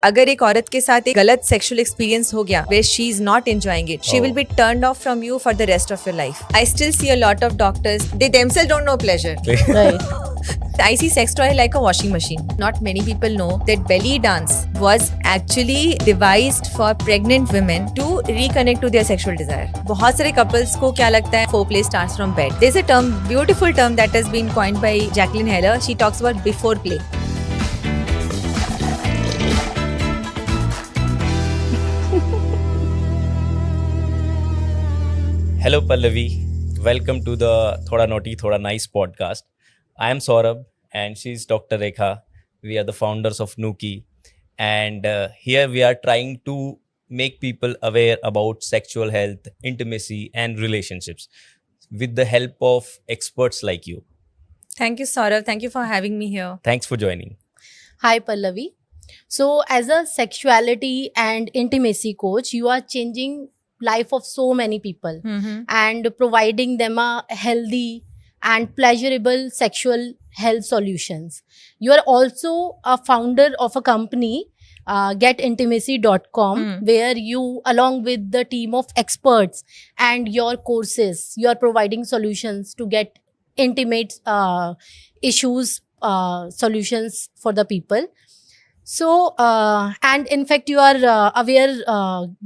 अगर एक औरत के साथ एक गलत सेक्सुअल एक्सपीरियंस हो गया where she is not enjoying it, she will be turned off from you for the rest of your life. I still see a lot of doctors, they themselves don't know pleasure. Right. I see sex toy like a washing machine. Not many people know that belly dance was actually devised for pregnant women to reconnect to their sexual desire. बहुत सारे couples को क्या लगता है foreplay starts from bed. There's a term, beautiful term that has been coined by Jacqueline Heller. She talks about before play. Hello Pallavi, welcome to the Thoda Naughty Thoda Nice podcast. I am Saurabh and she is Dr. Rekha. We are the founders of Nuki and here we are trying to make people aware about sexual health, intimacy and relationships with the help of experts like you. Thank you, Saurav. Thank you for having me here. Thanks for joining. Hi, Pallavi. So, as a sexuality and intimacy coach, you are changing life of so many people and providing them a healthy and pleasurable sexual health solutions. You are also a founder of a company, getintimacy.com, where you, along with the team of experts and your courses, you are providing solutions to get intimate issues, solutions for the people. So, and in fact, you are aware,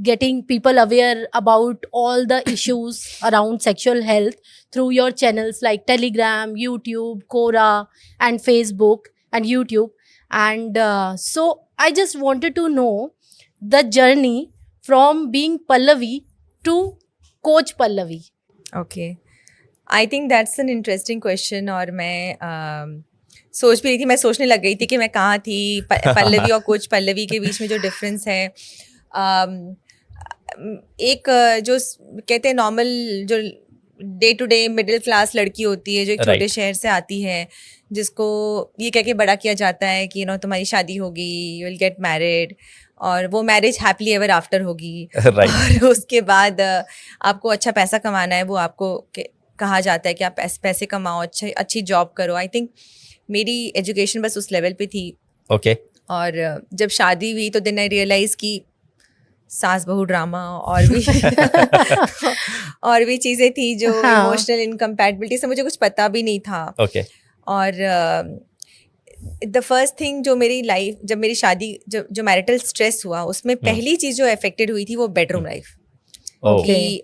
getting people aware about all the issues around sexual health through your channels like Telegram, YouTube, Quora, and Facebook and YouTube. And so, I just wanted to know the journey from being Pallavi to Coach Pallavi. Okay. I think that's an interesting question और मैं सोच भी रही थी, मैं सोचने लग गई थी कि मैं कहाँ थी पल्लवी और कोच पल्लवी के बीच में जो डिफरेंस है। एक जो कहते हैं नॉर्मल जो day to day middle class लड़की होती है जो एक छोटे शहर से आती है, जिसको ये कह के बड़ा किया जाता है कि तुम्हारी शादी होगी, यू विल गेट मैरिड और वो मैरिज हैप्पीली एवर आफ्टर होगी और उसके बाद आपको अच्छा पैसा कमाना है, वो आपको कहा जाता है कि आप पैसे कमाओ, अच्छी जॉब करो। आई थिंक मेरी एजुकेशन बस उस लेवल पे थी। ओके। और जब शादी हुई तो देन आई रियलाइज कि सास बहू ड्रामा और भी चीज़ें थी जो इमोशनल इनकम्पैटिबिलिटी से मुझे कुछ पता भी नहीं था। ओके। और द फर्स्ट थिंग जो मेरी लाइफ, जब मेरी शादी, जो मैरिटल स्ट्रेस हुआ, उसमें पहली चीज़ जो अफेक्टेड हुई थी वो बेडरूम लाइफ। कि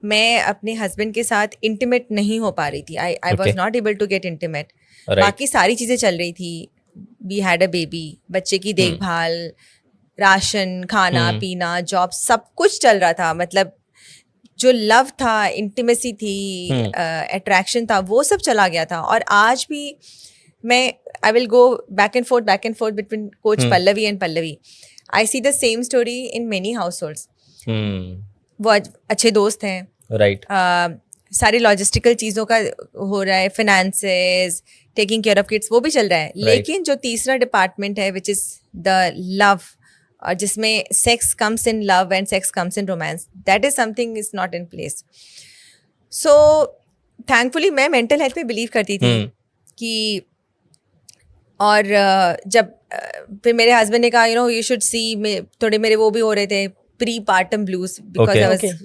मैं अपने हस्बैंड के साथ इंटीमेट नहीं हो पा रही थी। I was not able to get intimate. बाकी सारी चीज़ें चल रही थी। वी हैड अ बेबी, बच्चे की देखभाल, राशन, खाना पीना, जॉब, सब कुछ चल रहा था। मतलब जो लव था, इंटीमेसी थी, अट्रैक्शन था, वो सब चला गया था। और आज भी मैं I will go back and fourth between coach Pallavi and Pallavi. I see the same story in many house holds. वो अच्छे दोस्त हैं, राइट। सारे लॉजिस्टिकल चीज़ों का हो रहा है, finances, taking care of kids, वो भी चल रहा है। लेकिन जो तीसरा डिपार्टमेंट है विच इज़ द लव, और जिसमें sex comes in love and sex comes in romance, that is something is not in place. So thankfully मैं मेंटल हेल्थ पे बिलीव करती थी कि, और जब फिर मेरे हस्बैंड ने कहा यू शुड सी, थोड़े मेरे वो भी हो रहे थे pre partum blues, because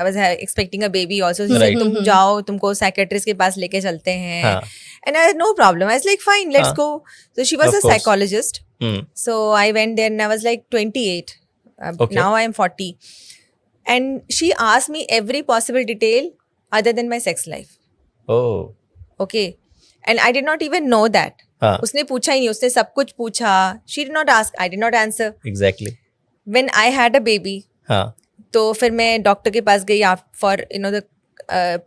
I was expecting a baby also. So Right. तुम जाओ, तुमको साइकेट्रिस्ट के पास लेके चलते हैं। And I had no problem. I was like, fine, let's go. So she was a psychologist. So I went there and I was like 28. Now I am 40. And she asked me every possible detail other than my sex life. Oh. Okay. And I did not even know that. उसने पूछा ही नहीं, उसने सब कुछ पूछा. She did not ask. I did not answer. Exactly. When I had a baby. तो फिर मैं डॉक्टर के पास गई for the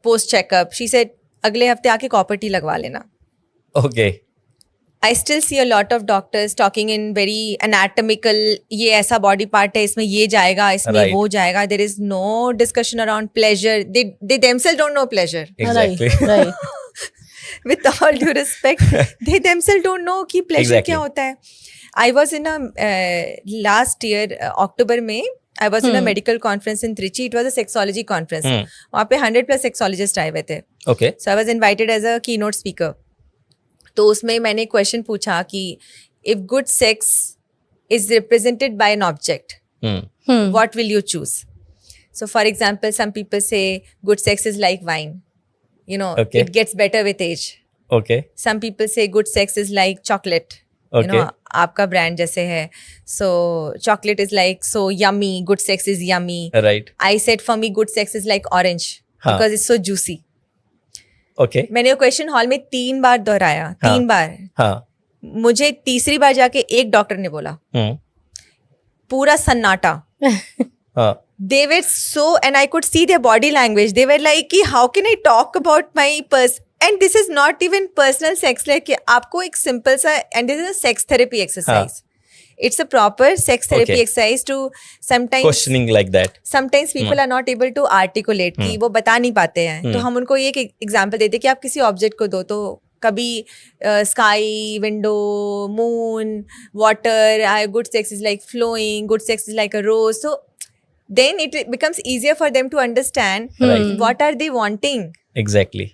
post checkup. She said अगले हफ्ते आके कॉपर्टी लगवा लेना। Okay. I still see a lot of doctors talking in very anatomical, ये ऐसा बॉडी पार्ट है, इसमें ये जाएगा, इसमें वो जाएगा। There is no discussion around pleasure. They themselves don't know pleasure. Exactly. With all due respect, they themselves don't know कि प्लेजर क्या होता है। I was in a last year October में I was in a medical conference in Trichy. It was a sexology conference. वहाँ पे 100+ sexologists आए हुए थे. Okay. So I was invited as a keynote speaker. तो उसमें मैंने क्वेश्चन पूछा कि if good sex is represented by an object, Hmm. what will you choose? So for example, some people say good sex is like wine, you know, Okay. it gets better with age. Okay. Some people say good sex is like chocolate, you know, Okay. आपका brand जैसे है, so chocolate is like so yummy, good sex is yummy. Right. I said for me good sex is like orange हाँ. because it's so juicy. Okay. मैंने वो question hall में 3 बार दोहराया, हाँ. 3 बार. हाँ. मुझे तीसरी बार जाके एक डॉक्टर ने बोला, Hmm. पूरा सन्नाटा. हाँ. They were so, and I could see their body language. They were like, कि how can I talk about my and this is not even personal sex, like कि आपको एक simple सा, and this is a sex therapy exercise. It's a proper sex therapy Okay. exercise to sometimes Questioning like that. sometimes people are not able to articulate कि वो बता नहीं पाते हैं. तो हम उनको ये एक एग्जांपल देते हैं कि आप किसी ऑब्जेक्ट को दो, तो कभी sky, window, moon, water, good sex is like flowing, good sex is like a rose. So then it becomes easier for them to understand Right. what are they wanting. Exactly.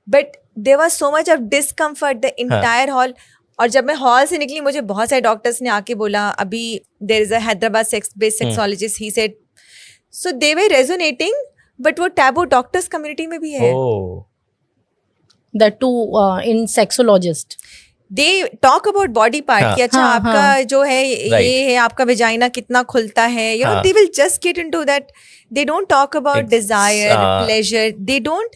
But there was so much of discomfort the entire hall. और जब मैं hall से निकली, मुझे बहुत सारे doctors ने आके बोला, अभी there is a Hyderabad sex based sexologist, he said, so they were resonating, but वो टैबू डॉक्टर्स कम्युनिटी में भी है. Oh. That too in sexologist. They talk about body part हाँ. कि अच्छा हाँ, आपका हाँ. जो है Right. ये है, आपका वेजाइना कितना खुलता है, यू नो, हाँ. They will just get into that. They don't talk about It's, desire, pleasure, they don't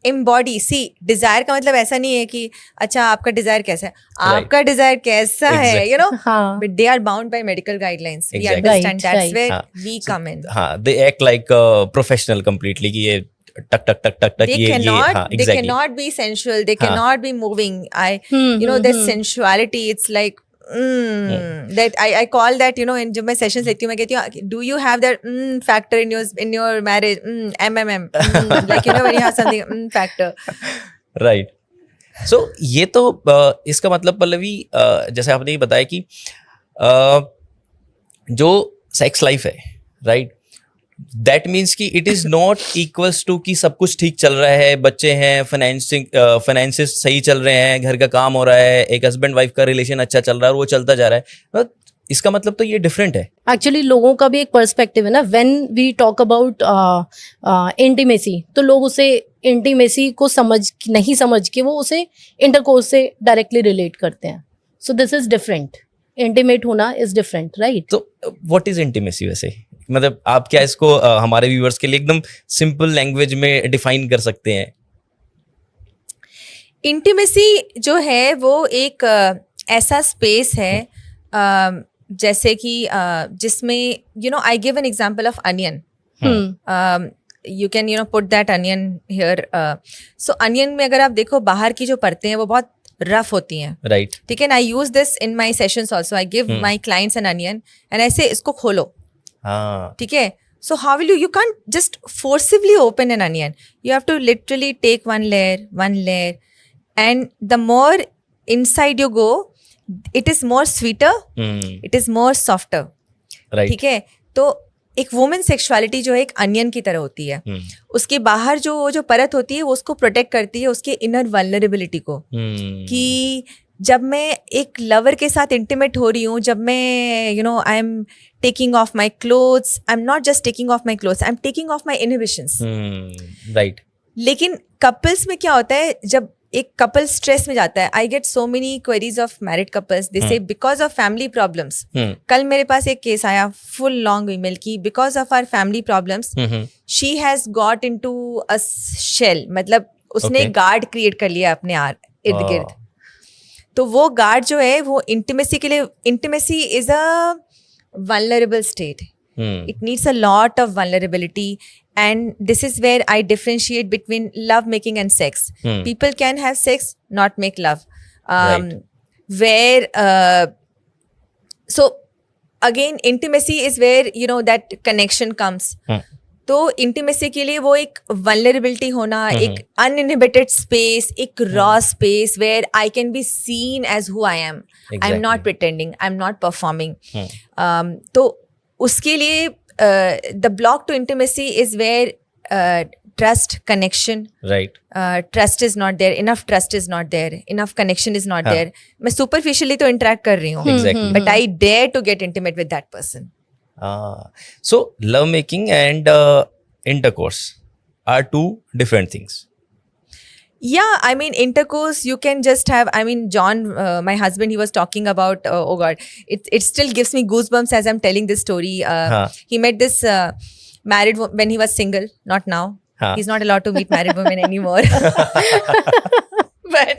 embody. See desire का मतलब ऐसा नहीं है कि अच्छा आपका डिजायर कैसा है, आपका डिजायर कैसा है, Exactly. यू नो, हाँ. but they are bound by medical guidelines. We Exactly. understand. Right, That's right. where हाँ. we come in. हाँ, they act like professional completely कि ये टक टक टक टक टक They ये cannot, हाँ, they exactly. cannot be sensual. They हाँ. cannot be moving. You know, there's sensuality. It's like, that I call that, you know, in जब मैं sessions लेती हूँ, मैं कहती हूँ, do you have that factor in your marriage? MMM. Like, you know, when you have something factor. Right. So ये तो इसका मतलब पल्लवी जैसे आपने ये बताया कि जो सेक्स लाइफ है, राइट, दैट मीन्स कि it is not equals to कि सब कुछ ठीक चल रहा है, बच्चे हैं, फाइनेंसिस सही चल रहे हैं, घर का काम हो रहा है, एक हस्बैंड वाइफ का रिलेशन अच्छा चल रहा है और वो चलता जा रहा है. इसका मतलब तो ये डिफरेंट है. एक्चुअली लोगों का भी एक पर्सपेक्टिव है ना. When we talk about intimacy, तो लोग उसे इंटीमेसी को नहीं समझ के वो उसे इंटरकोर्स से डायरेक्टली रिलेट करते हैं. So this is different. Intimate होना इज डिफरेंट, राइट? तो व्हाट इज इंटीमेसी वैसे? मतलब आप क्या इसको हमारे व्यूअर्स के लिए एकदम सिंपल लैंग्वेज में डिफाइन कर सकते हैं? इंटीमेसी जो है वो एक ऐसा स्पेस है जैसे कि जिसमें, you know, I give an example of onion. You can, you know, put that onion here. So onion में अगर आप देखो, बाहर की जो परतें हैं वो बहुत रफ होती हैं, राइट. ठीक है. I use this in my sessions also. I give my clients an onion and ऐसे इसको खोलो, हाँ. ठीक है. So how will you can't just forcibly open an onion. You have to literally take one layer, and the more inside you go, it is more sweeter, it is more softer. Right. ठीक है. तो एक women sexuality जो है एक onion की तरह होती है. उसके बाहर जो परत होती है वो उसको प्रोटेक्ट करती है, उसके इनर वल्नरेबिलिटी को. कि जब मैं एक लवर के साथ इंटीमेट हो रही हूँ, जब मैं, you know, I am taking of my clothes, I am not just taking of my clothes, I am taking of my inhibitions. Right. लेकिन कपल्स में क्या होता है, जब एक कपल स्ट्रेस में जाता है, I get so many queries of married couples, they say because of family problems. कल मेरे पास एक केस आया, फुल लॉन्ग ईमेल की, because of our family problems she has got into a shell. मतलब उसने Okay. गार्ड क्रिएट कर लिया अपने इर्द गिर्द. तो वो गार्ड जो है वो इंटीमेसी के लिए, intimacy is a vulnerable state. It needs a lot of vulnerability, and this is where I differentiate between love making and sex. People can have sex, not make love. Right. Where so again, intimacy is where, you know, that connection comes. तो intimacy के लिए वो एक vulnerability होना, एक uninhibited space, एक raw space where I can be seen as who I am. I am not pretending, I am not performing. तो उसके लिए the block to intimacy is where trust, connection. Right. Trust is not there, enough trust is not there, enough connection is not हाँ. there. मैं superficially तो interact कर रही हूँ, Exactly. but I dare to get intimate with that person. So love making and intercourse are two different things. Yeah, I mean, intercourse, you can just have, I mean, John, my husband, he was talking about, oh God, it still gives me goosebumps as I'm telling this story. He met this married when he was single, not now. He's not allowed to meet married women anymore. But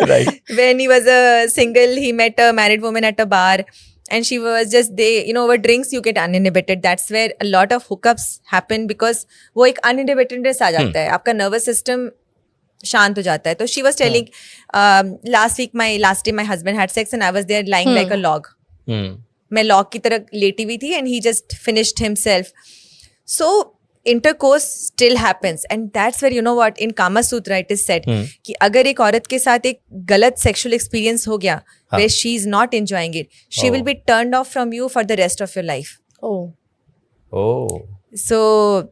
Right. when he was single, he met a married woman at a bar. And she was just, over drinks, you get uninhibited. That's where a lot of hookups happen because वो एक uninhibitedness आ जाता है. आपका nervous system शांत हो जाता है. तो she was telling, last day my husband had sex and I was there lying like a log. मैं log की तरह लेटी हुई थी and he just finished himself. So intercourse still happens and that's where, you know what, in Kama Sutra it is said कि अगर एक औरत के साथ एक गलत sexual experience हो गया where she is not enjoying it, she will be turned off from you for the rest of your life. Oh. So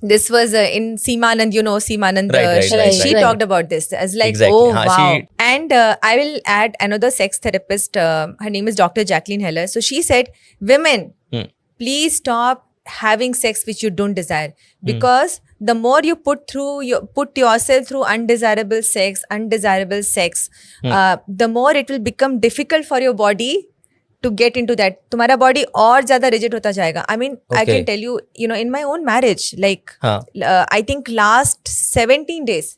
this was in Seemanand, you know Seemanand, Right. she talked about this as like, Exactly. oh wow. She... And I will add another sex therapist, her name is Dr. Jacqueline Heller. So she said, women, please stop having sex which you don't desire, because the more you put yourself through undesirable sex, the more it will become difficult for your body to get into that. तुम्हारा body और ज़्यादा rigid होता जाएगा. I mean, I can tell you, in my own marriage, like I think last 17 days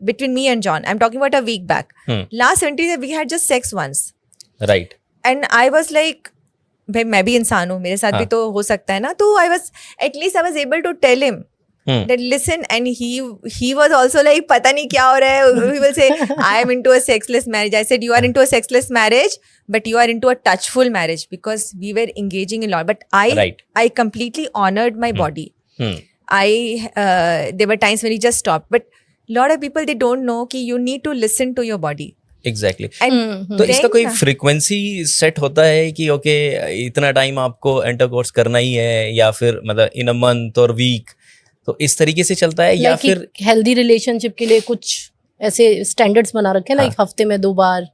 between me and John, I'm talking about a week back. Last 17 days we had just sex once. Right. And I was like, भाई मैं भी इंसान हूँ, मेरे साथ भी तो हो सकता है ना. तो I was able to tell him that listen, and he was also like, पता नहीं क्या हो रहा है. He will say, I am into a sexless marriage. I said, you are into a sexless marriage, but you are into a touchful marriage, because we were engaging a lot. But I completely honored my body. There were times when he just stopped. But a lot of people, they don't know कि you need to listen to your body. Exactly. तो इसका कोई frequency set होता है कि okay इतना time आपको intercourse करना ही है, या फिर मतलब इन अ मंथ और वीक, तो इस तरीके से चलता है, या फिर हेल्दी रिलेशनशिप के लिए कुछ ऐसे स्टैंडर्ड्स बना रखे हैं, लाइक हफ्ते में 2 बार,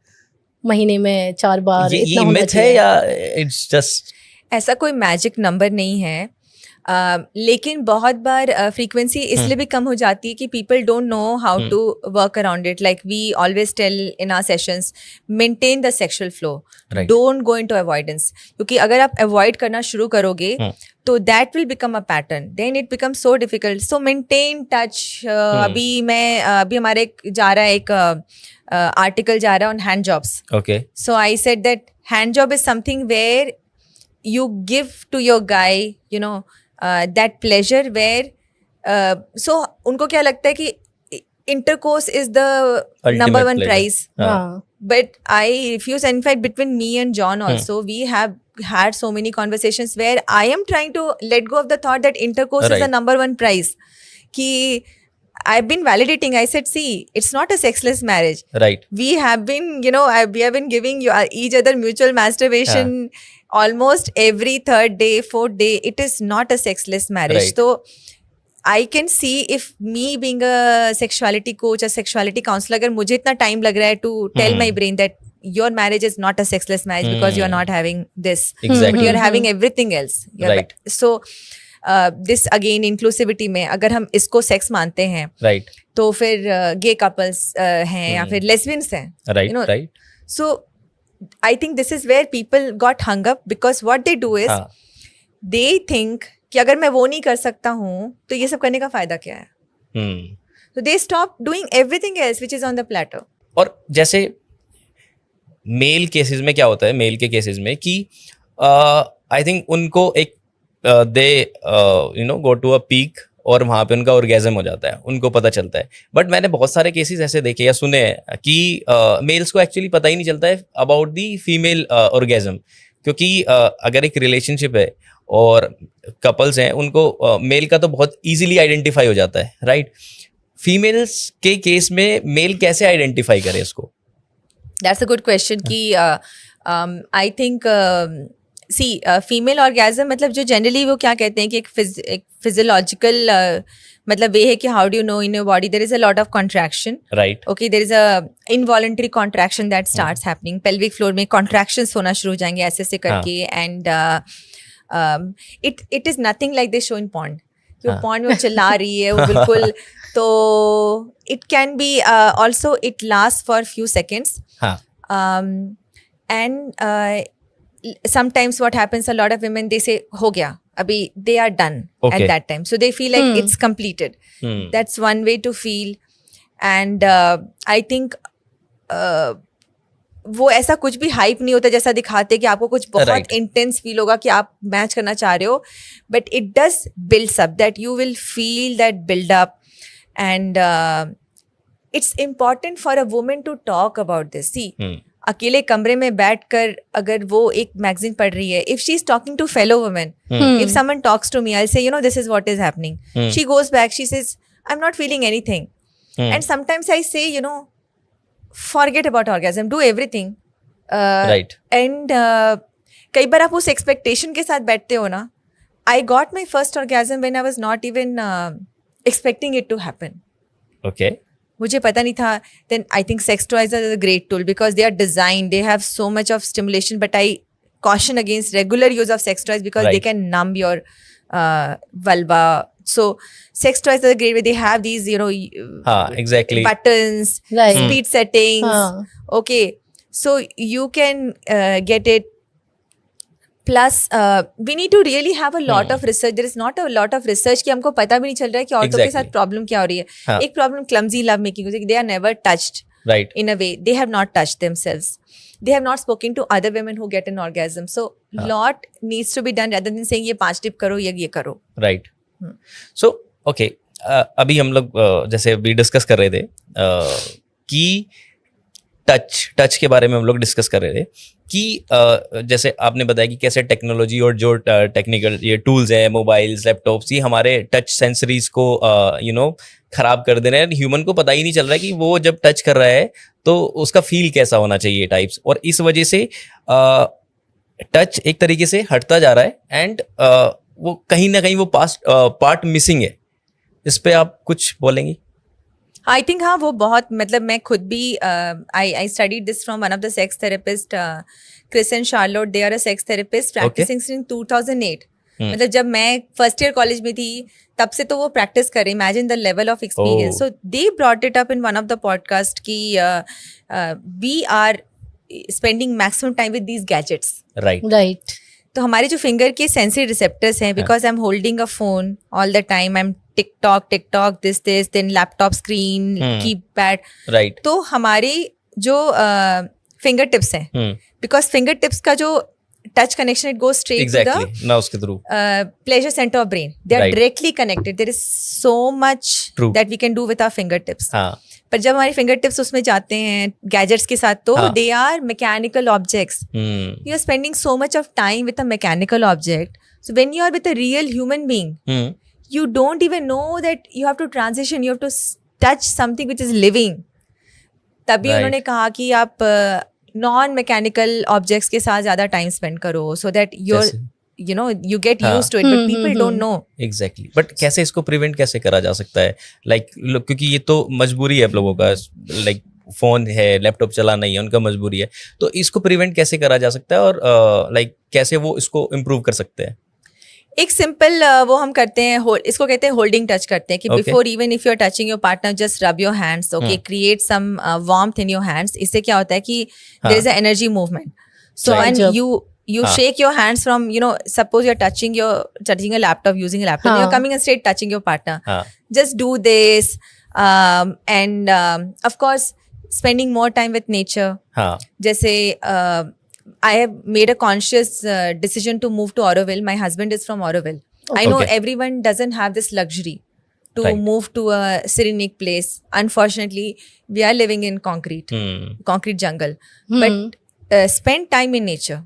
महीने में 4 बार, ये मिथ है या इट्स जस्ट? ऐसा कोई मैजिक नंबर नहीं है. लेकिन बहुत बार फ्रीक्वेंसी इसलिए भी कम हो जाती है कि people don't know how to work around it. Like we always tell in our sessions, maintain the sexual flow, don't go into avoidance. क्योंकि अगर आप अवॉइड करना शुरू करोगे तो that will become a pattern, then it become so difficult. So maintain touch. अभी हमारे जा रहा है एक आर्टिकल जा रहा है on hand jobs. Okay. So I said that hand job is something where you give to your guy, that pleasure where so unko kya lagta hai ki intercourse is the ultimate number one pleasure. prize. But I refuse. In fact, between me and John also, we have had so many conversations where I am trying to let go of the thought that intercourse is the number one prize. Ki I've been validating. I said, see, it's not a sexless marriage. Right. We have been, we have been giving each other mutual masturbation almost every 3rd day, 4th day. It is not a sexless marriage. Right. So I can see if me being a sexuality coach or sexuality counselor, अगर मुझे इतना time लग रहा है to tell my brain that your marriage is not a sexless marriage because you are not having this. Exactly. But you are having everything else. Right. So this again inclusivity में अगर हम इसको sex मानते हैं, right, तो फिर gay couples हैं या फिर lesbians हैं. Right. Right. So I think this is where people got hung up, because what they do is they think कि अगर मैं वो नहीं कर सकता हूँ तो ये सब करने का फायदा क्या है. So they stop doing everything else which is on the platter. और जैसे मेल केसेस में क्या होता है, मेल के केसेस में कि आई थिंक उनको एक दे गो टू अ पीक और वहाँ पे उनका ऑर्गेजम हो जाता है, उनको पता चलता है. बट मैंने बहुत सारे केसेस ऐसे देखे या सुने हैं कि मेल्स को एक्चुअली पता ही नहीं चलता है अबाउट दी फीमेल ऑर्गेजम, क्योंकि अगर एक रिलेशनशिप है और कपल्स हैं, उनको मेल का तो बहुत इजीली आइडेंटिफाई हो जाता है, राइट. फीमेल्स के केस में मेल कैसे आइडेंटिफाई करे इसको? That's a good question. कि I think see female orgasm मतलब जो जनरली वो क्या कहते हैं कि एक फिजियोलॉजिकल मतलब वे है कि how do you know in your body there is a lot of contraction, right, okay, there is a involuntary contraction that starts happening, pelvic floor में कॉन्ट्रैक्शंस होना शुरू हो जाएंगे ऐसे ऐसे करके, and it is nothing like they show in पॉन्ड, जो पॉन्ड में चिल्ला रही है वो बिल्कुल, तो it can be also it last for few seconds, and sometimes what happens, a lot of women they say ho gaya abhi, they are done Okay. at that time, so they feel like it's completed. That's one way to feel. And I think वो ऐसा कुछ भी hype नहीं होता जैसा दिखाते कि आपको कुछ बहुत इंटेंस फील होगा कि आप मैच करना चाह रहे हो, but it does builds up that you will feel that build up, and it's important for a woman to talk about this. See अकेले कमरे में बैठकर अगर वो एक मैगजीन पढ़ रही है, if she is talking to fellow women, if someone talks to me, I say, you know, this is what is happening, she goes back, she says I am not feeling anything, and sometimes I say, you know, forget about orgasm, do everything, right, and कई बार आप उस expectation के साथ बैठते हो ना. I got my first orgasm when I was not even expecting it to happen. Okay, मुझे पता नहीं था. then I think sex toys are a great tool because they are designed, they have so much of stimulation, but I caution against regular use of sex toys because they can numb your vulva. So sex toys are a great way. They have these, you know, exactly, buttons, speed settings, okay, so you can get it. Plus we need to really have a lot of research. There is not a lot of research कि हमको पता भी नहीं चल रहा है कि औरतों के साथ प्रॉब्लम क्या हो रही है. एक प्रॉब्लम क्लमजी लव मेकिंग होती है, they are never touched, right, in a way they have not touched themselves, they have not spoken to other women who get an orgasm. So lot needs to be done rather than saying ये 5 tip करो या ये करो. Right. So okay, अभी हम लोग जैसे अभी डिस्कस कर रहे थे कि टच के बारे में हम लोग डिस्कस कर रहे थे कि जैसे आपने बताया कि कैसे टेक्नोलॉजी और जो टेक्निकल ये टूल्स हैं, मोबाइल्स, लैपटॉप्स, ये हमारे टच सेंसरीज को यू नो खराब कर दे रहे हैं. ह्यूमन को पता ही नहीं चल रहा है कि वो जब टच कर रहा है तो उसका फील कैसा होना चाहिए टाइप्स, और इस वजह से टच एक तरीके से हटता जा रहा है, एंड वो कहीं ना कहीं वो पार्ट मिसिंग है. इस पे आप कुछ बोलेंगी? आई थिंक हाँ, वो बहुत, मतलब मैं खुद भी I studied this from one of the sex therapist, Chris and Charlotte. They are a sex therapist practising since 2008. मतलब जब मैं फर्स्ट ईयर कॉलेज में थी तब से तो वो प्रैक्टिस कर रहे. Imagine the level of experience. So they brought it up in one of the podcast कि we are spending maximum time with these gadgets. Right. तो हमारे जो फिंगर के सेंसरी रिसेप्टर्स हैं, because I am holding a phone all the time, I am TikTok this then laptop screen, keypad, right, तो हमारे जो finger tips हैं, because finger tips का जो touch connection, it goes straight to the now uske through pleasure center of brain. They are directly connected. There is so much that we can do with our fingertips. पर जब हमारे finger tips उसमें जाते हैं gadgets के साथ, तो they are mechanical objects. You are spending so much of time with a mechanical object. So when you are with a real human being, you don't even know that you have to transition, you have to touch something which is living. तभी उन्होंने कहा कि आप non mechanical objects के साथ ज़्यादा time spend करो, so that you're, you know, you get used to it, but people don't know. Exactly. But कैसे इसको प्रिवेंट कैसे करा जा सकता है? Like, क्योंकि ये तो मजबूरी है आप लोगों का, like फोन है, लैपटॉप चलाना ही है, उनका मजबूरी है, तो इसको प्रिवेंट कैसे करा जा सकता है, और लाइक कैसे वो इसको इम्प्रूव कर सकते हैं? एक सिंपल वो हम करते हैं, इसको कहते हैं होल्डिंग टच करते हैं कि before even if you are touching your partner, just rub your hands, okay, create some warmth in your hands. इससे क्या होता है कि there is a energy movement. So and you shake your hands from, you know, suppose you're touching a laptop, using a laptop, you're coming and straight touching your partner. Just do this, and of course spending more time with nature. जैसे I have made a conscious decision to move to Auroville. My husband is from Auroville. I know everyone doesn't have this luxury to move to a serenic place. Unfortunately, we are living in concrete jungle. But spend time in nature.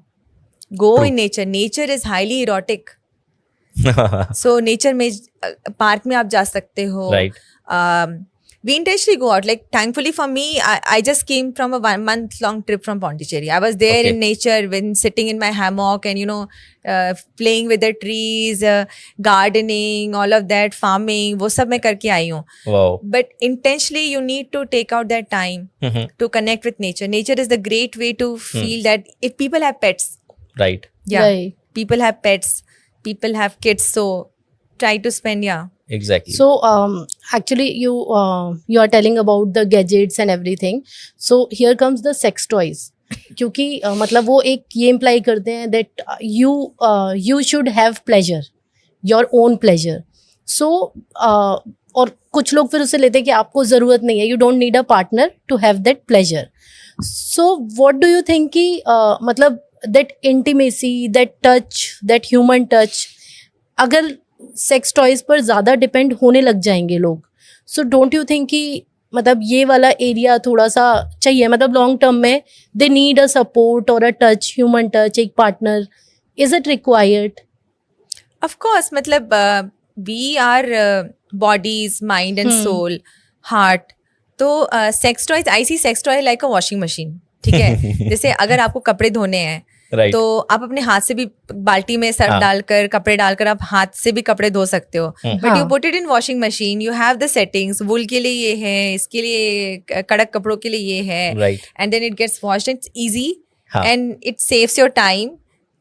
Go in nature. Nature is highly erotic. So nature में park में आप जा सकते हो. we intentionally go out. Like, thankfully for me, I just came from a 1-month-long trip from Pondicherry. I was there Okay. in nature, when sitting in my hammock and, playing with the trees, gardening, all of that, farming, वो सब मैं करके आई हूँ. Wow. But intentionally, you need to take out that time Mhm. to connect with nature. Nature is the great way to feel that if people have pets, Right. Right. people have pets, people have kids, so try to spend, Exactly. So actually you are telling about the gadgets and everything. So here comes the sex toys. क्योंकि मतलब वो एक ये imply करते हैं that you should have pleasure, your own pleasure. So और कुछ लोग फिर उसे लेते हैं कि आपको ज़रूरत नहीं है, you don't need a partner to have that pleasure. So what do you think कि मतलब that intimacy, that touch, that human touch, अगर सेक्स टॉयज पर ज़्यादा डिपेंड होने लग जाएंगे लोग, सो डोंट यू थिंक कि मतलब ये वाला एरिया थोड़ा सा चाहिए, मतलब लॉन्ग टर्म में दे नीड अ सपोर्ट और अ टच, ह्यूमन टच, एक partner, is it required? Of course, मतलब we are bodies, mind and soul, heart. तो sex toys, I see sex toy like a washing machine. ठीक है, जैसे अगर आपको कपड़े धोने हैं, Right. तो आप अपने हाथ से भी बाल्टी में सर्फ हाँ. डालकर, कपड़े डालकर आप हाथ से भी कपड़े धो सकते हो. बट हाँ. You put it in washing machine, you have the settings, wool के लिए ये है, इसके लिए कड़क कपड़ों के लिए ये है, Right. And then it gets washed. It's easy हाँ. And it saves your time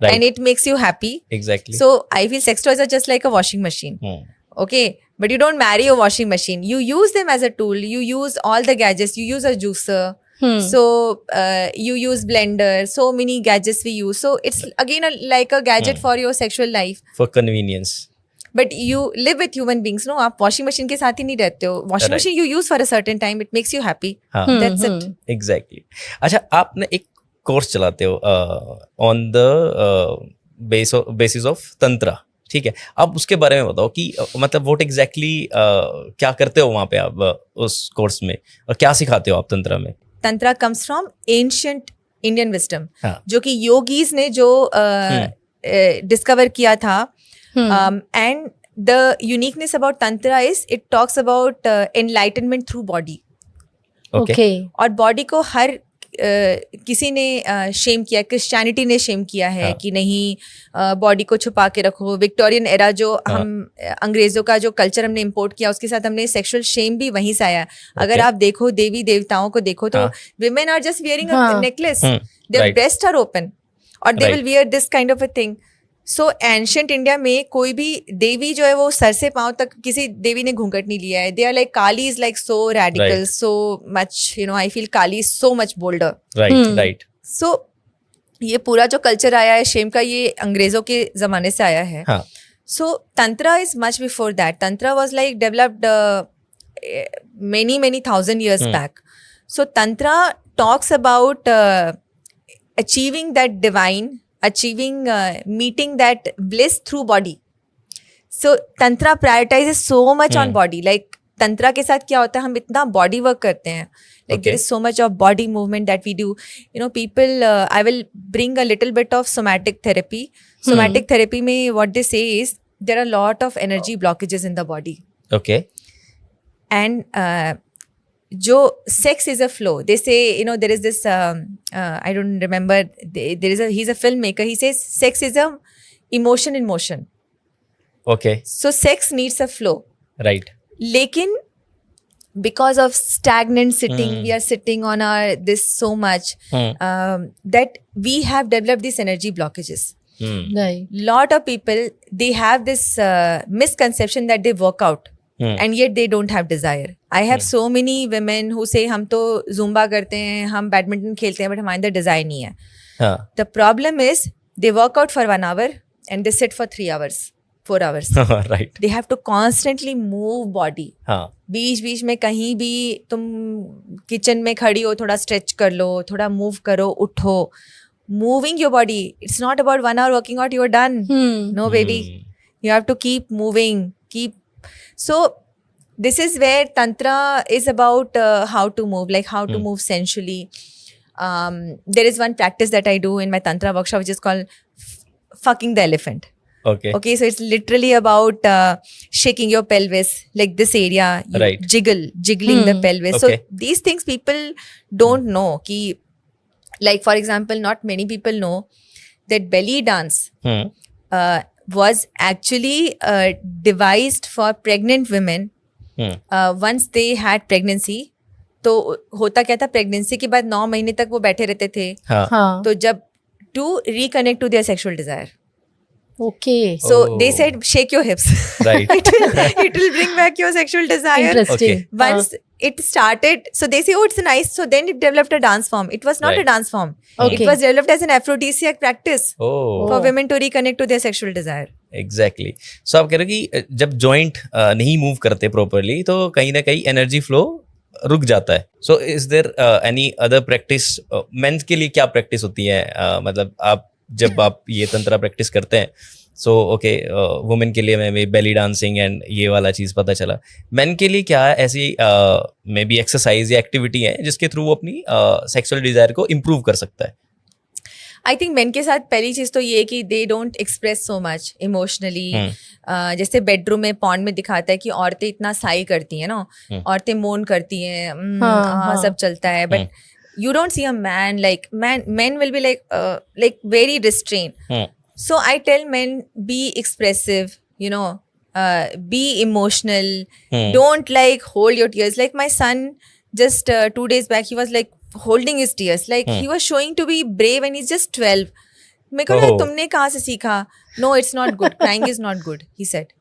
Right. and it makes you happy. Exactly. So I feel sex toys are just like a washing machine. Hmm. Okay, but you don't marry a washing machine. You use them as a tool. You use all the gadgets. You use a juicer. So you use blender. So many gadgets we use. So it's again like a gadget for your sexual life. For convenience. But you live with human beings. No, आप washing machine के साथ ही नहीं रहते हो. Washing Right. machine you use for a certain time. It makes you happy. हाँ. That's it. Exactly. अच्छा, आपने एक कोर्स चलाते हो on the basis of tantra, ठीक है? आप उसके बारे में बताओ कि मतलब व्हाट एग्जैक्टली क्या करते हो वहाँ पे आप उस कोर्स में, और क्या सिखाते हो आप तंत्रा में? Tantra comes from ancient Indian wisdom, हाँ. जो कि योगीज ने जो डिस्कवर किया था. And the uniqueness about Tantra is it talks about enlightenment through body. Okay. Okay. और बॉडी को हर किसी ने शेम किया, क्रिश्चियनिटी ने शेम किया है कि नहीं बॉडी को छुपा के रखो. विक्टोरियन एरा जो हम अंग्रेजों का जो कल्चर हमने इंपोर्ट किया, उसके साथ हमने सेक्सुअल शेम भी वहीं से आया. अगर आप देखो देवी देवताओं को देखो तो women are just wearing a necklace, their breast are open और they will wear this kind of a thing. So ancient India में कोई भी देवी जो है वो सर से पांव तक किसी देवी ने घूंघट नहीं लिया है. They are like Kali is like so radical, so much I feel Kali is so much bolder. Right. So ये पूरा जो कल्चर आया है शेम का, ये अंग्रेजों के जमाने से आया है. हाँ. So tantra is much before that. Tantra was like developed many thousand years back. So tantra talks about achieving that divine, achieving meeting that bliss through body. So tantra prioritizes so much on body. Like tantra के साथ क्या होता है, हम इतना body work करते हैं. Like there is so much of body movement that we do. People, I will bring a little bit of somatic therapy. Somatic therapy में what they say is there are a lot of energy blockages in the body. Okay. And जो sex is a flow. They say, there is this, I don't remember, he's a filmmaker. He says sex is a emotion in motion. Okay. So sex needs a flow. Right. लेकिन because of stagnant sitting, we are sitting on this so much that we have developed these energy blockages. Right. Lot of people, they have this misconception that they work out. And yet they don't have desire. I have so many women who say हम तो zumba करते हैं, हम badminton खेलते हैं, but हमारे अंदर desire नहीं है. The problem is they work out for 1 hour and they sit for 3 hours, 4 hours. Right. They have to constantly move body. हाँ. बीच बीच में कहीं भी तुम किचन में खड़ी हो, थोड़ा स्ट्रेच कर लो, थोड़ा मूव करो, उठो. Moving your body. It's not about 1 hour working out, you're done. No baby. You have to keep moving, So this is where tantra is about how to move, like how to move sensually. There is one practice that I do in my tantra workshop which is called fucking the elephant. Okay, so it's literally about shaking your pelvis, like this area, you Right. jiggling the pelvis. So Okay. these things people don't know. Ki, like for example, not many people know that belly dance was actually devised for pregnant women once they had pregnancy. तो होता क्या था, pregnancy के बाद 9 महीने तक वो बैठे रहते थे, हाँ. तो जब to reconnect to their sexual desire. Okay. So they Oh. said, shake your hips. Right. it will bring back your sexual desire. Interesting. Okay. Once it started, so they say, oh, it's nice. So then it developed a dance form. It was not Right. a dance form. Okay. It was developed as an aphrodisiac practice Oh. for women to reconnect to their sexual desire. Exactly. So आप कह रहे हो कि जब joint नहीं move करते properly तो कहीं ना कहीं एनर्जी फ्लो रुक जाता है. So is there any other practice men's के लिए? क्या प्रैक्टिस होती है? मतलब आप जब आप ये तंत्रा प्रैक्टिस करते हैं, सो ओके, वुमेन के लिए मे बेली डांसिंग एंड ये वाला चीज़ पता चला. मेन के लिए क्या ऐसी मे बी एक्सरसाइज या एक्टिविटी है जिसके थ्रू वो अपनी सेक्सुअल डिजायर को इम्प्रूव कर सकता है? आई थिंक मेन के साथ पहली चीज तो ये कि they don't express so much emotionally. जैसे बेडरूम में पॉर्न में दिखाता है कि औरतें इतना साई करती हैं ना, औरतें मोन करती हैं, हाँ सब चलता है, but you don't see a man like men will be like very restrained. So I tell men, be expressive, you know, be emotional, don't like hold your tears. Like my son just 2 days back, he was like holding his tears, like he was showing to be brave and he's just 12. मेरे को लगा तुमने कहाँ से सीखा? No, it's not good. Crying is not good, he said.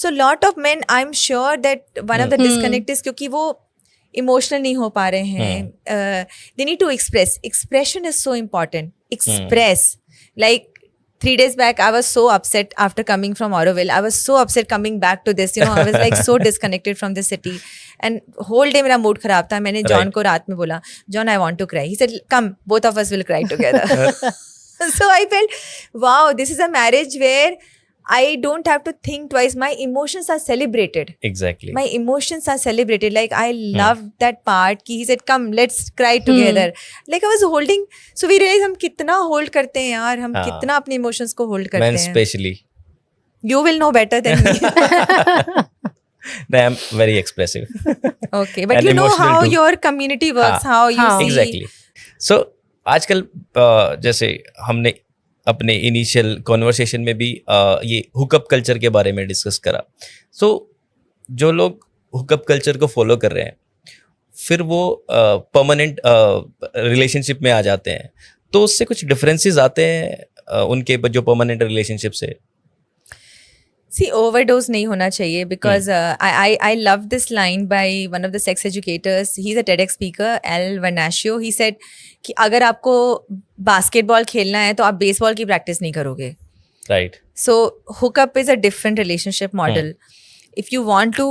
So lot of men, I'm sure that one of the disconnect is क्योंकि वो emotional नहीं हो पा रहे हैं. They need to express. Expression is so important. Express. Like 3 days back, I was so upset after coming from Auroville. I was so upset coming back to this. You know, I was like so disconnected from the city. And whole day मेरा mood खराब था. मैंने John को रात में बोला, John, I want to cry. He said, come, both of us will cry together. So I felt, wow, this is a marriage where I don't have to think twice. My emotions are celebrated. Exactly. My emotions are celebrated. Like I love that part. He said, "Come, let's cry together." Like I was holding. So we realized हम कितना hold करते हैं यार. हम कितना अपने emotions को hold करते Men हैं. especially. You will know better than me. No, I'm very expressive. Okay, but And you know emotional how too. your community works. How you see. Exactly. So आजकल जैसे हमने अपने इनिशियल कॉन्वर्सेशन में भी ये hookup culture के बारे में डिस्कस करा. सो जो लोग हुकअप कल्चर को फॉलो कर रहे हैं फिर वो परमानेंट रिलेशनशिप में आ जाते हैं, तो उससे कुछ डिफरेंसेस आते हैं उनके जो परमानेंट रिलेशनशिप से? See, overdose नहीं होना चाहिए because I love this line by one of the sex educators. He's a TEDx speaker, Al Vanascio. He said कि अगर आपको बास्केटबॉल खेलना है तो आप बेसबॉल की प्रैक्टिस नहीं करोगे. Right. So hookup is a different relationship model. If you want to,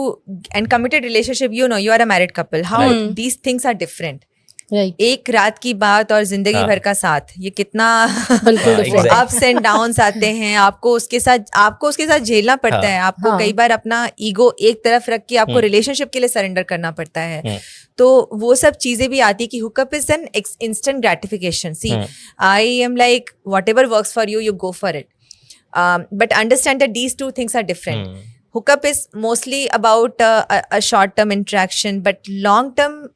and committed relationship, you know, you are a married couple. How these things are different. Right. एक रात की बात और जिंदगी भर का साथ, ये कितना बिल्कुल different. अप्स एंड डाउन्स आते हैं. आपको उसके साथ झेलना पड़ता है. आपको कई बार अपना ईगो एक तरफ रख के आपको रिलेशनशिप के लिए सरेंडर करना पड़ता है. तो वो सब चीजें भी आती है कि hookup is an instant gratification. See, I am like whatever works for you, you go for it. But understand that these two things are different. Hookup is mostly about a short-term interaction, but long-term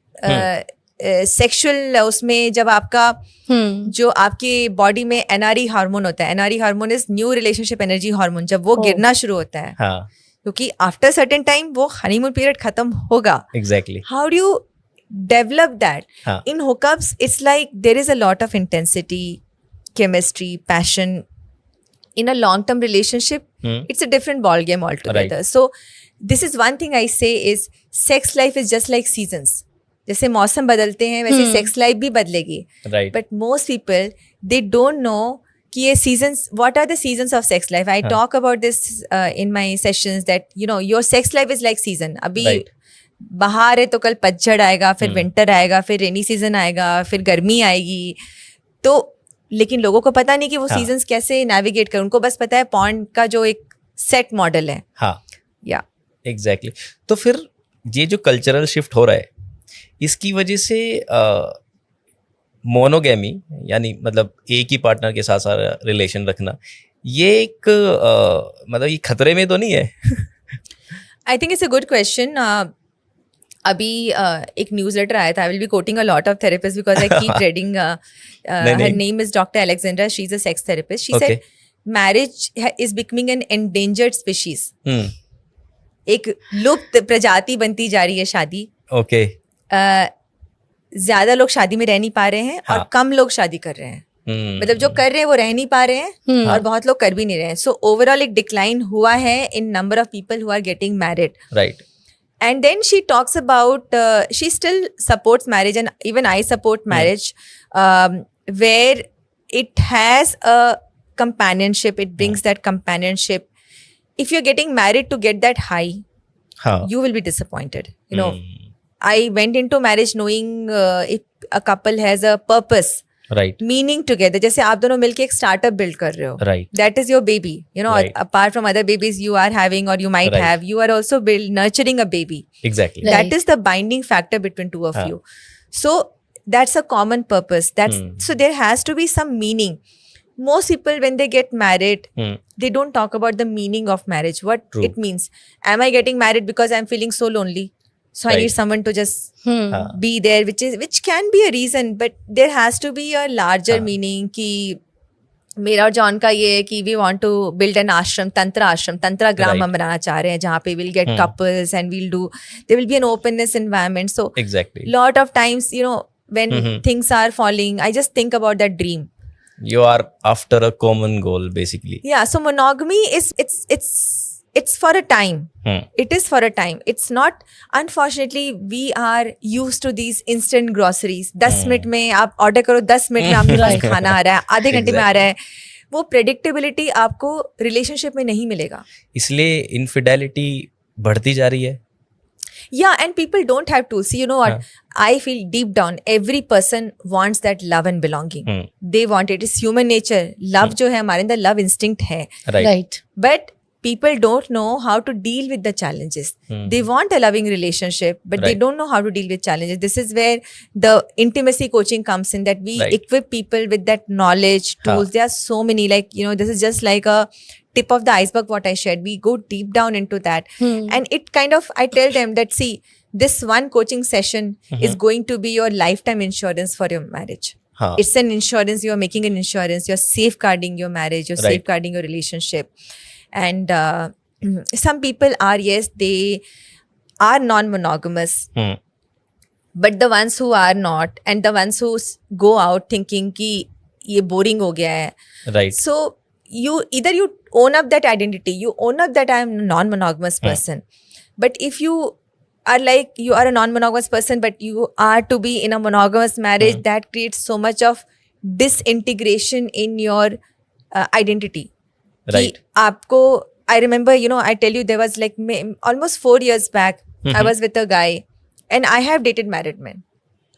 sexual उसमें जब आपका जो आपके body में NRE hormone होता है, NRE hormone is new relationship energy hormone, जब वो गिरना शुरू होता है, क्योंकि आफ्टर सर्टेन टाइम वो हनीमून पीरियड खत्म होगा. Exactly. How do you develop that? In hookups, it's like there is a lot of intensity, chemistry, passion. In a long-term relationship, it's a different ball game altogether. Right. So this is one thing I say is sex life is just like seasons. जैसे मौसम बदलते हैं वैसे sex life भी बदलेगी. Right. But most people, they don't know कि ये seasons, what are the seasons of sex life? I talk about this in my sessions that, you know, your sex life is like season. अभी बाहर है तो कल पतझड़ आएगा, फिर विंटर आएगा, फिर रेनी सीजन आएगा, फिर गर्मी आएगी. तो लेकिन लोगों को पता नहीं कि वो सीजन्स कैसे नेविगेट करें. उनको बस पता है पॉर्न का जो एक सेट मॉडल है. या एग्जैक्टली. तो फिर ये जो कल्चरल शिफ्ट हो रहा है इसकी वजह से मोनोगैमी यानी मतलब एक ही पार्टनर के साथ सारा रिलेशन रखना, ये एक मतलब ये खतरे में तो नहीं है? I think it's a good question. अभी एक न्यूज लेटर आया था. I will be coating a lot of therapist because I keep reading. Her name is doctor Alexandra. She is a sex therapist. She said marriage is becoming an endangered species. एक लुप्त प्रजाति बनती जा रही है शादी. ओके. ज्यादा लोग शादी में रह नहीं पा रहे हैं और कम लोग शादी कर रहे हैं. मतलब जो कर रहे हैं वो रह नहीं पा रहे हैं और बहुत लोग कर भी नहीं रहे हैं. सो ओवरऑल एक डिक्लाइन हुआ है in number of people who are getting married. Right. And then she talks about, she still supports marriage, and even I support marriage, where it has a companionship. It brings that companionship. If you're getting married to get that high, you will be disappointed. You know, I went into marriage knowing if a couple has a purpose. Right. Meaning together. जैसे आप दोनों मिलके एक startup build कर रहे हो. Right. That is your baby. You know, Right. apart from other babies you are having or you might Right. have, you are also nurturing a baby. Exactly. Right. That is the binding factor between two of you. So that's a common purpose. So there has to be some meaning. Most people when they get married, they don't talk about the meaning of marriage. What True. it means. Am I getting married because I'm feeling so lonely? So I Right. need someone to just be there, which can be a reason, but there has to be a larger meaning. कि मेरा और John का ये है कि we want to build an ashram, tantra gram Right. हम बनाना चाह रहे हैं जहाँ पे we'll get couples and there will be an openness environment. So Exactly. lot of times, you know, when things are falling, I just think about that dream. You are after a common goal, basically. Yeah, so monogamy is it's for a time. It is for a time. It's not, unfortunately, we are used to these instant groceries. 10 minute में आप order करो, 10 minute में आपके पास खाना आ रहा है, आधे घंटे में आ रहा है. वो प्रेडिक्टेबिलिटी आपको रिलेशनशिप में नहीं मिलेगा. इसलिए इनफिडेलिटी बढ़ती जा रही है. Yeah, and people don't have to. See, you know what? I feel deep down, every person wants that love and belonging. They want it. It's human nature. Love जो है हमारे अंदर, love instinct है. Right. But people don't know how to deal with the challenges. They want a loving relationship, but they Right. don't know how to deal with challenges. This is where the intimacy coaching comes in, that we Right. equip people with that knowledge, tools. There are so many, like, you know, this is just like a tip of the iceberg what I shared. We go deep down into that. And it kind of, I tell them that, see, this one coaching session is going to be your lifetime insurance for your marriage. It's an insurance. You're making an insurance. You're safeguarding your marriage. You're Right. safeguarding your relationship. And some people are, yes, they are non-monogamous. But the ones who are not, and the ones who go out thinking कि ये boring हो गया है. Right. So you own up that identity, you own up that I am a non-monogamous person. But if you are like, you are a non-monogamous person, but you are to be in a monogamous marriage, that creates so much of disintegration in your identity. Right. कि आपको, I remember, you know, I tell you, there was like almost 4 years back, I was with a guy, and I have dated married men.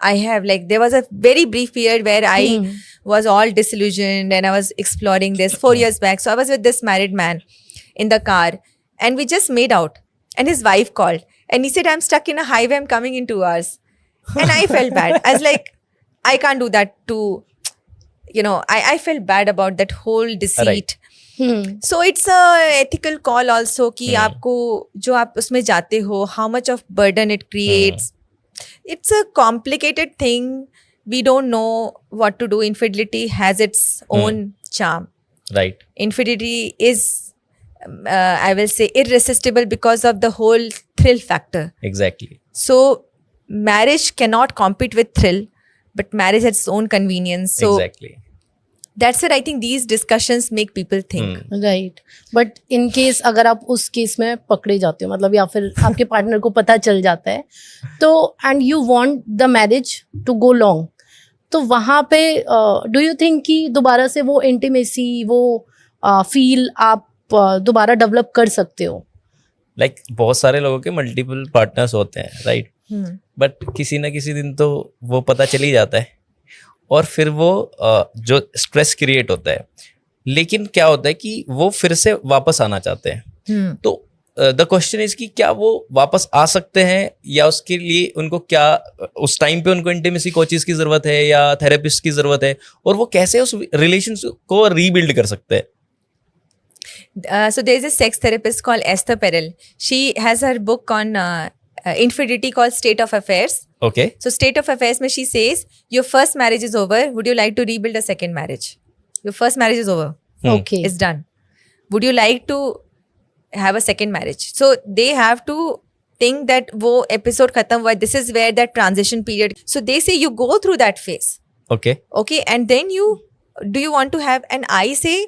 I have, like, there was a very brief period where I was all disillusioned and I was exploring this 4 years back. So I was with this married man in the car, and we just made out, and his wife called and he said, I'm stuck in a highway, I'm coming in 2 hours. And I felt bad. I was like, I can't do that to, you know, I felt bad about that whole deceit. Right. So it's a ethical call also कि आपको जो आप उसमें जाते हो, how much of burden it creates. It's a complicated thing. We don't know what to do. Infidelity has its own charm. Right. Infidelity is, I will say, irresistible because of the whole thrill factor. Exactly. So marriage cannot compete with thrill, but marriage has its own convenience. So Exactly. that's what I think these discussions make people think. Right. But in case अगर आप उस case में पकड़े जाते हो, मतलब या फिर आपके पार्टनर को पता चल जाता है, तो and you want the marriage to go long, तो वहाँ पे डू यू थिंक कि दोबारा से वो इंटीमेसी, वो फील आप दोबारा डेवलप कर सकते हो? लाइक बहुत सारे लोगों के मल्टीपल पार्टनर्स होते हैं, राइट. बट किसी ना किसी दिन तो वो पता चल ही जाता है, और फिर वो जो स्ट्रेस क्रिएट होता है. लेकिन क्या होता है कि वो फिर से वापस आना चाहते हैं. तो द क्वेश्चन इज कि क्या वो वापस आ सकते हैं, या उसके लिए उनको क्या उस टाइम पे उनको इंटीमेसी कोचेस की जरूरत है या थेरेपिस्ट की जरूरत है, और वो कैसे उस रिलेशन को रीबिल्ड कर सकते हैं? So there is a sex therapist called Esther Perel. She has her book on infidelity called State of Affairs. Okay. So State of Affairs mein she says, your first marriage is over. Would you like to rebuild a second marriage? Your first marriage is over. Okay. It's done. Would you like to have a second marriage? So they have to think that wo episode khatam hua. This is where that transition period. So they say you go through that phase. Okay. Okay. And then do you want to have, and I say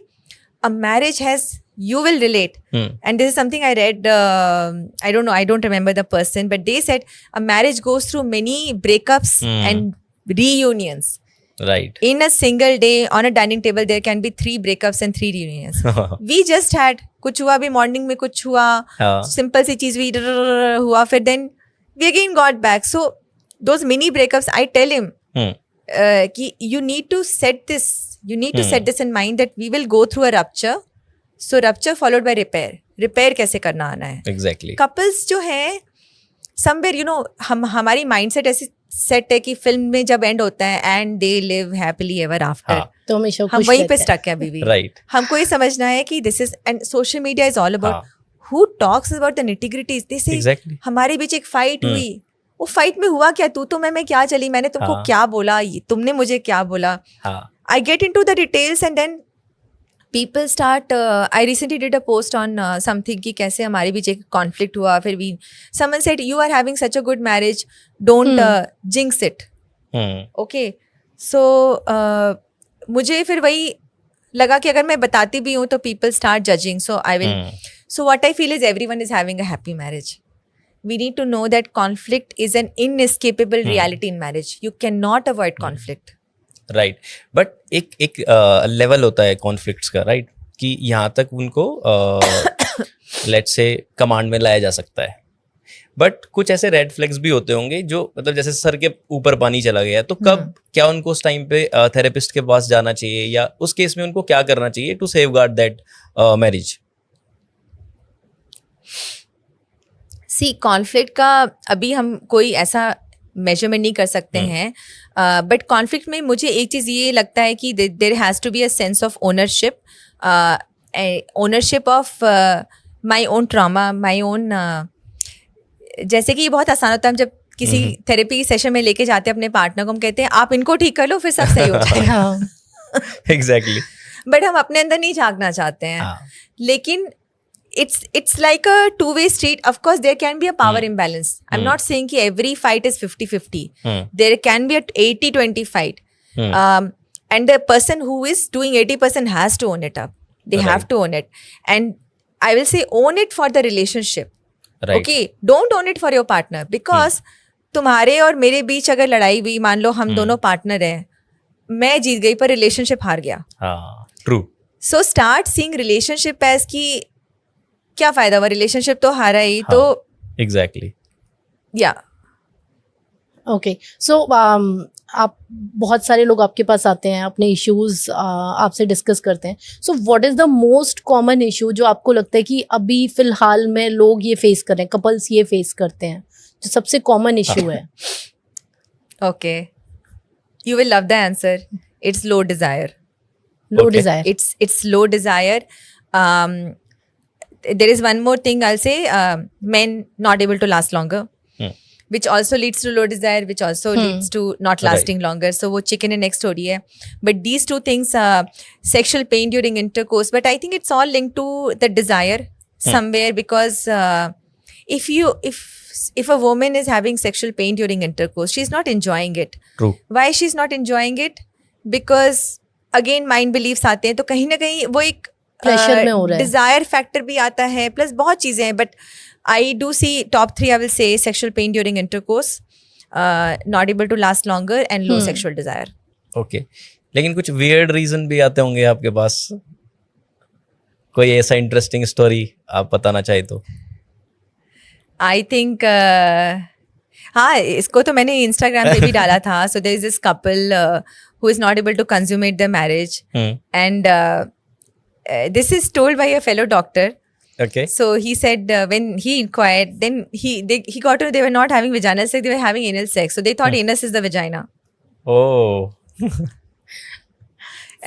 a marriage has, you will relate. And this is something I read, I don't know, I don't remember the person, but they said a marriage goes through many breakups and reunions. Right. In a single day, on a dining table, there can be 3 breakups and 3 reunions. We just had, कुछ हुआ भी morning में कुछ हुआ, simple सी चीज भी हुआ, फिर then we again got back. So those mini breakups, I tell him, कि you need to set this, in mind that we will go through a rupture. So rupture followed by repair कैसे करना आना है. Exactly. Couples जो हैं somewhere हमारी mindset ऐसी set है कि फिल्म में जब एंड होता है and they live happily ever after, तो हमेशा हम खुश वहीं पे रहते हैं। स्टक है अभी भी. Right. हमको ये समझना है कि this is, and social media is all about who talks about the nitty-gritties. This is Exactly. हमारे बीच एक फाइट हुई, वो फाइट में हुआ क्या, तू तो मैं क्या चली, मैंने तुमको क्या बोला, तुमने मुझे क्या बोला. I get into the details and then people start, I recently did a post on something कि कैसे हमारे बीच एक conflict हुआ, फिर भी someone said you are having such a good marriage, don't jinx it. Okay, so मुझे फिर वही लगा कि अगर मैं बताती भी हूँ तो people start judging, so I will. So what I feel is everyone is having a happy marriage. We need to know that conflict is an inescapable reality in marriage. You cannot avoid conflict. Right. But एक level होता है conflicts का, right, कि यहाँ तक उनको let's say command में लाया जा सकता है. बट कुछ ऐसे रेड फ्लैग्स भी होते होंगे जो मतलब जैसे सर के ऊपर पानी चला गया, तो कब क्या उनको उस टाइम पे थेरेपिस्ट के पास जाना चाहिए, या उस केस में उनको क्या करना चाहिए to safeguard that marriage? See conflict का अभी हम कोई ऐसा मेजरमेंट नहीं कर सकते हैं, बट कॉन्फ्लिक्ट में मुझे एक चीज़ ये लगता है कि there has to be a sense of ownership of my own trauma, my own. जैसे कि ये बहुत आसान होता है, हम जब किसी थेरेपी सेशन में लेके जाते हैं अपने पार्टनर को, हम कहते हैं आप इनको ठीक कर लो फिर सब सही हो जाएगा. एग्जैक्टली. बट हम अपने अंदर नहीं झांकना चाहते हैं. लेकिन it's like a two-way street. Of course there can be a power imbalance. I'm not saying कि every fight is 50-50. There can be a 80-20 fight. And the person who is doing 80% has to own it up. They have to own it. And I will say own it for the relationship. Right. Okay, don't own it for your partner, because तुम्हारे और मेरे बीच अगर लड़ाई हुई, मान लो हम दोनों partner हैं, मैं जीत गई पर रिलेशनशिप हार गया. True. So start seeing relationship as कि क्या फायदा हुआ, रिलेशनशिप तो हारा ही. तो एग्जैक्टली. या ओके, सो आप बहुत सारे लोग आपके पास आते हैं, अपने इश्यूज आपसे डिस्कस करते हैं. So what is the most common issue जो आपको लगता है कि अभी फिलहाल में लोग ये फेस कर रहे हैं, कपल्स ये फेस करते हैं, जो सबसे कॉमन इशू है? Okay, you will love the answer. It's low desire. Low desire. It's low desire. There is one more thing I'll say, men not able to last longer, which also leads to low desire, which also leads to not lasting longer. So वो chicken and egg story है. But these two things, sexual pain during intercourse, but I think it's all linked to the desire somewhere, because if a woman is having sexual pain during intercourse, she's not enjoying it. True. Why she's not enjoying it? Because again mind beliefs आते हैं, तो कहीं ना कहीं वो एक pressure में हो रहा है, डिजायर फैक्टर भी आता है, प्लस बहुत चीजें हैं. But I do see top 3 I will say sexual pain during intercourse, not able to last longer, and low sexual desire. Okay, लेकिन कुछ वियर्ड रीजन भी आते होंगे आपके पास, कोई ऐसा इंटरेस्टिंग स्टोरी आप बताना चाहे तो? आई थिंक हाँ, इसको तो मैंने इंस्टाग्राम पे भी डाला था. So there is this couple who is not able to consummate the marriage, and this is told by a fellow doctor. Okay. So he said when he inquired, then he got to know they were not having vaginal sex, they were having anal sex. So they thought anus is the vagina. Oh.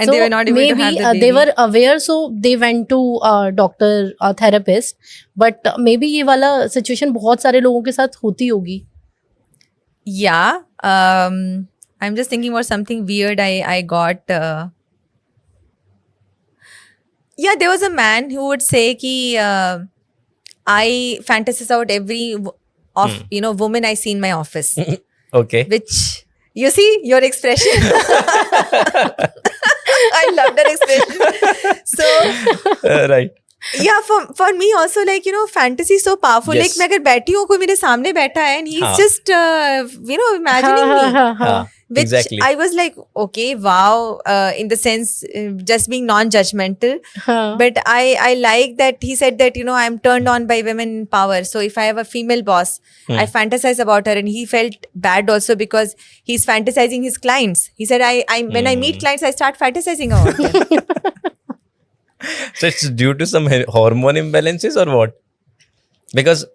and so they were not able maybe to have the baby. they were aware, so they went to doctor, therapist. But maybe ये वाला situation बहुत सारे लोगों के साथ होती होगी. Yeah, I'm just thinking about something weird I got. Yeah, there was a man who would say कि I fantasize out every woman I see in my office. Okay. Which you see your expression. I love that expression. So Right. yeah, for me also, like, fantasy is so powerful. Yes. Like मैं अगर बैठी हूँ, कोई मेरे सामने बैठा है and he's हाँ. just imagining me. हाँ. Which Exactly. I was like, okay, wow, in the sense, just being non-judgmental. But I like that he said that, I'm turned on by women in power. So if I have a female boss, I fantasize about her. And he felt bad also because he's fantasizing his clients. He said, when I meet clients, I start fantasizing about them. So it's due to some hormone imbalances or what? Because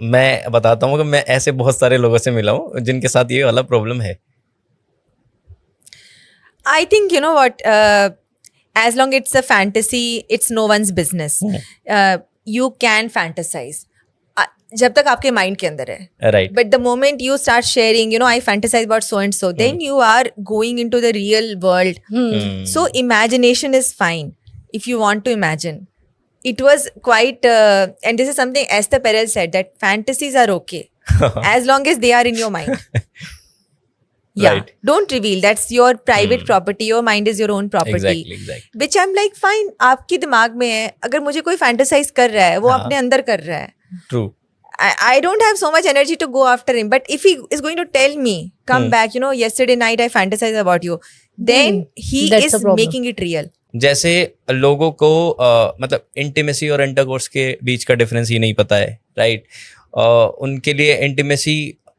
मैं बताता हूँ कि मैं ऐसे बहुत सारे लोगों से मिला हूँ जिनके साथ ये वाला प्रॉब्लम है. I think, you know what, as long it's a fantasy, it's no one's business. You can fantasize. जब तक आपके mind के अंदर है. Right. But the moment you start sharing, I fantasize about so and so, then you are going into the real world. So imagination is fine if you want to imagine. It was quite, and this is something Esther Perel said, that fantasies are okay as long as they are in your mind. Yeah, Right. don't reveal. That's your private property. Your mind is your own property. Exactly. Which I'm like, fine, आपके दिमाग में है. अगर मुझे कोई fantasize कर रहा है, वो हाँ. अपने अंदर कर रहा है. True. I don't have so much energy to go after him. But if he is going to tell me, come back, yesterday night I fantasized about you, then he That's is the problem. making it real. जैसे लोगों को मतलब intimacy और intercourse के बीच का difference ही नहीं पता है, राइट? उनके लिए इंटीमेसी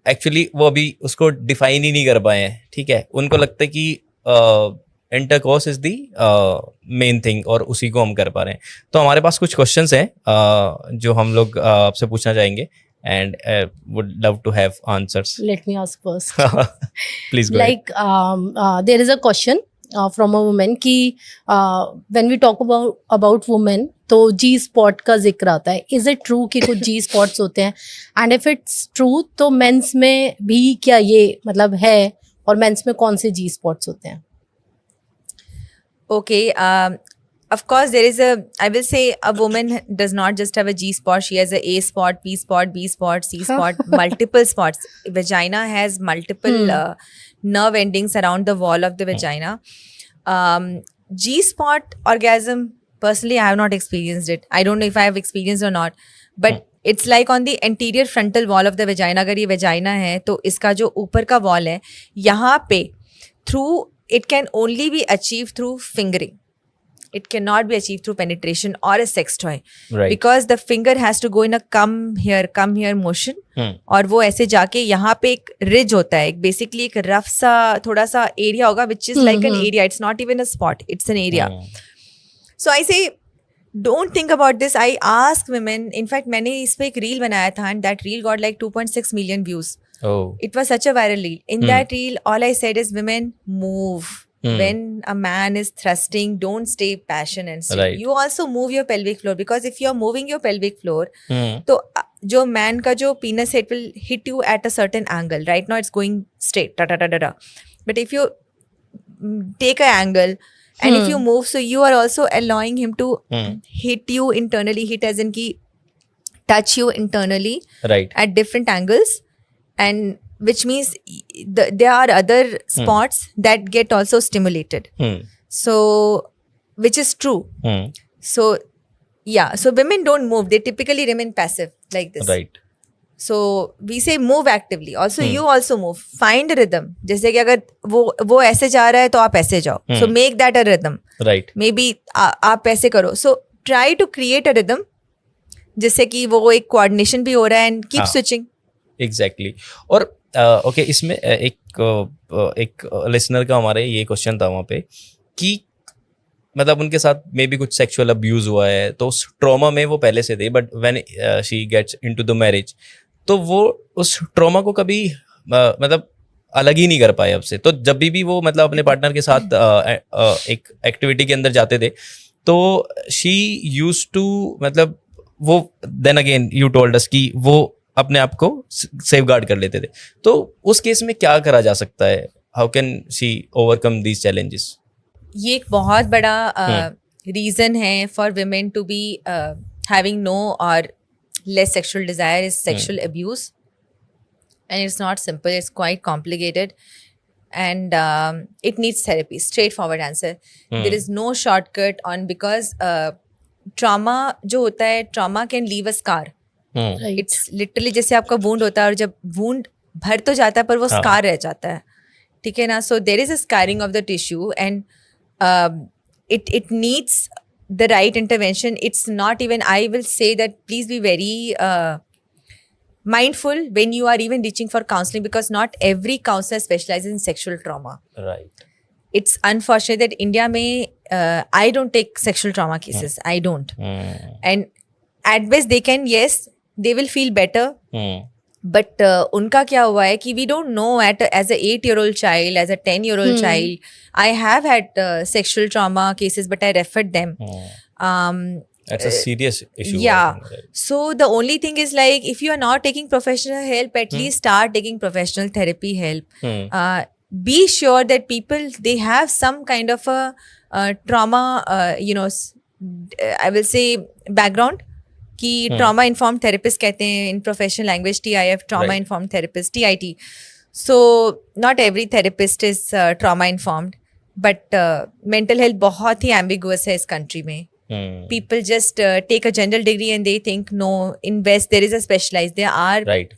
एक्चुअली वो अभी उसको डिफाइन ही नहीं कर पाए हैं, ठीक है? उनको लगता है कि intercourse is the main thing और उसी को हम कर पा रहे हैं. तो हमारे पास कुछ क्वेश्चंस हैं जो हम लोग आपसे पूछना चाहेंगे and would love to have answers. Let me ask first. Please go. Like there is a question from a woman कि when we talk about women तो जी स्पॉट का जिक्र आता है. इज इट ट्रू कि कुछ जी स्पॉट्स होते हैं? एंड इफ इट्स ट्रू तो मेंस में भी क्या ये मतलब है, और मेंस में कौन से जी स्पॉट्स होते हैं? Okay. Of course, there is I will say a woman does not just have a G spot. She has a A spot, P spot, B spot, C spot, multiple spots. Vagina has multiple nerve endings around the wall of the vagina. G spot orgasm, personally, I have not experienced it. I don't know if I have experienced or not. But it's like on the anterior frontal wall of the vagina. अगर ये vagina है तो इसका जो ऊपर का wall है, यहाँ पे it can only be achieved through fingering. It cannot be achieved through penetration or a sex toy. Right. Because the finger has to go in a come here motion. और वो ऐसे जाके यहाँ पे एक ridge होता है, basically एक rough सा थोड़ा सा area होगा, which is like an area. It's not even a spot. It's an area. So I say, don't think about this. I ask women. In fact, मैंने इस पे एक reel बनाया था and that reel got like 2.6 million views. Oh. It was such a viral reel. In that reel, all I said is, women, move. When a man is thrusting, don't stay passion and still. Right. You also move your pelvic floor, because if you're moving your pelvic floor, तो जो man का जो penis है, it will hit you at a certain angle. Right now it's going straight, ta ta ta ta ta. But if you take an angle and if you move, so you are also allowing him to hit you internally. Hit as in ki touch you internally, Right. at different angles, and which means there are other spots that get also stimulated. So, which is true. So, yeah. So women don't move. They typically remain passive like this. Right. So we say move actively. Also you also move. Find a rhythm. जैसे कि अगर वो ऐसे जा रहा है तो आप ऐसे जाओ. So make that a rhythm. Right. Maybe आप ऐसे करो. So try to create a rhythm जिससे कि वो एक coordination भी हो रहा है and keep switching. Exactly. और ओके इसमें एक लिसनर का हमारे ये क्वेश्चन था वहाँ पे कि मतलब उनके साथ मे बी कुछ सेक्सुअल अब्यूज हुआ है, तो उस ट्रॉमा में वो पहले से थे, but when she gets into the marriage तो वो उस ट्रॉमा को कभी मतलब अलग ही नहीं कर पाए अब से। तो जब भी वो मतलब अपने पार्टनर के साथ एक एक्टिविटी के अंदर जाते थे तो शी यूज्ड टू मतलब वो then again you told us कि वो अपने आप को सेफगार्ड कर लेते थे। तो उस केस में क्या करा जा सकता है? How can she overcome these challenges? ये एक बहुत बड़ा रीजन है for women to be having no और less sexual desire is sexual abuse, and it's not simple, it's quite complicated, and it needs therapy. Straightforward answer. There is no shortcut on, because trauma जो होता है, trauma can leave a scar. Right. It's literally जैसे आपका wound होता है और जब wound भर तो जाता है पर वो scar रह जाता है, ठीक है ना? So there is a scarring of the tissue, and it needs the right intervention. It's not even, I will say that please be very mindful when you are even reaching for counseling, because not every counselor specializes in sexual trauma. Right. It's unfortunate that India mein I don't take sexual trauma cases. I don't. And at best they can, yes, they will feel better. But उनका क्या हुआ है कि we don't know as a 8-year-old child, as a 10-year-old child, I have had sexual trauma cases, but I referred them. That's a serious issue. Yeah. I think, right? So the only thing is, like, if you are not taking professional help, at least start taking professional therapy help. Be sure that people, they have some kind of a trauma, I will say background. कि trauma informed therapist कहते हैं in professional language, TIF, trauma informed therapist, TIT. So not every therapist is trauma informed, but mental health बहुत ही ambiguous है इस country में. People just take a general degree and they think, no, in West there is a specialized, there are Right.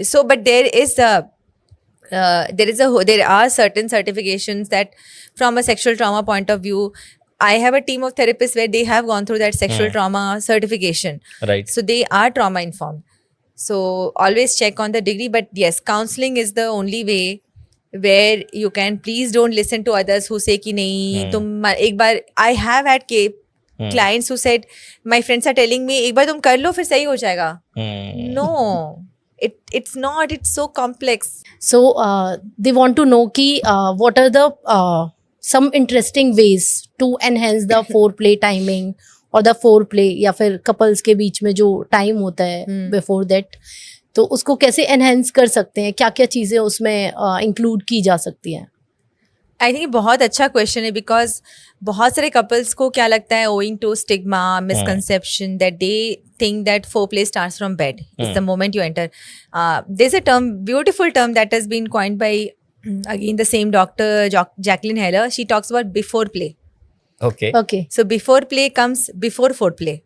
So, but there are certain certifications that from a sexual trauma point of view, I have a team of therapists where they have gone through that sexual trauma certification. Right. So they are trauma informed. So always check on the degree. But yes, counseling is the only way where you can, please don't listen to others who say कि नहीं तुम एक बार, I have had clients who said, my friends are telling me एक बार तुम कर लो फिर सही हो जाएगा. No, it's not, it's so complex. So they want to know ki what are the some interesting ways to enhance the foreplay timing or the foreplay या फिर couples के बीच में जो time होता है before that, तो उसको कैसे enhance कर सकते हैं? क्या क्या चीज़ें उसमें include की जा सकती हैं? I think बहुत अच्छा क्वेश्चन है, बिकॉज बहुत सारे कपल्स को क्या लगता है, owing to stigma, misconception, that they think that foreplay starts from bed. It's the moment you enter. There's a term, beautiful term that has been coined by again the same doctor, Jacqueline Heller. She talks about before play. Okay. Okay. So before play comes before foreplay.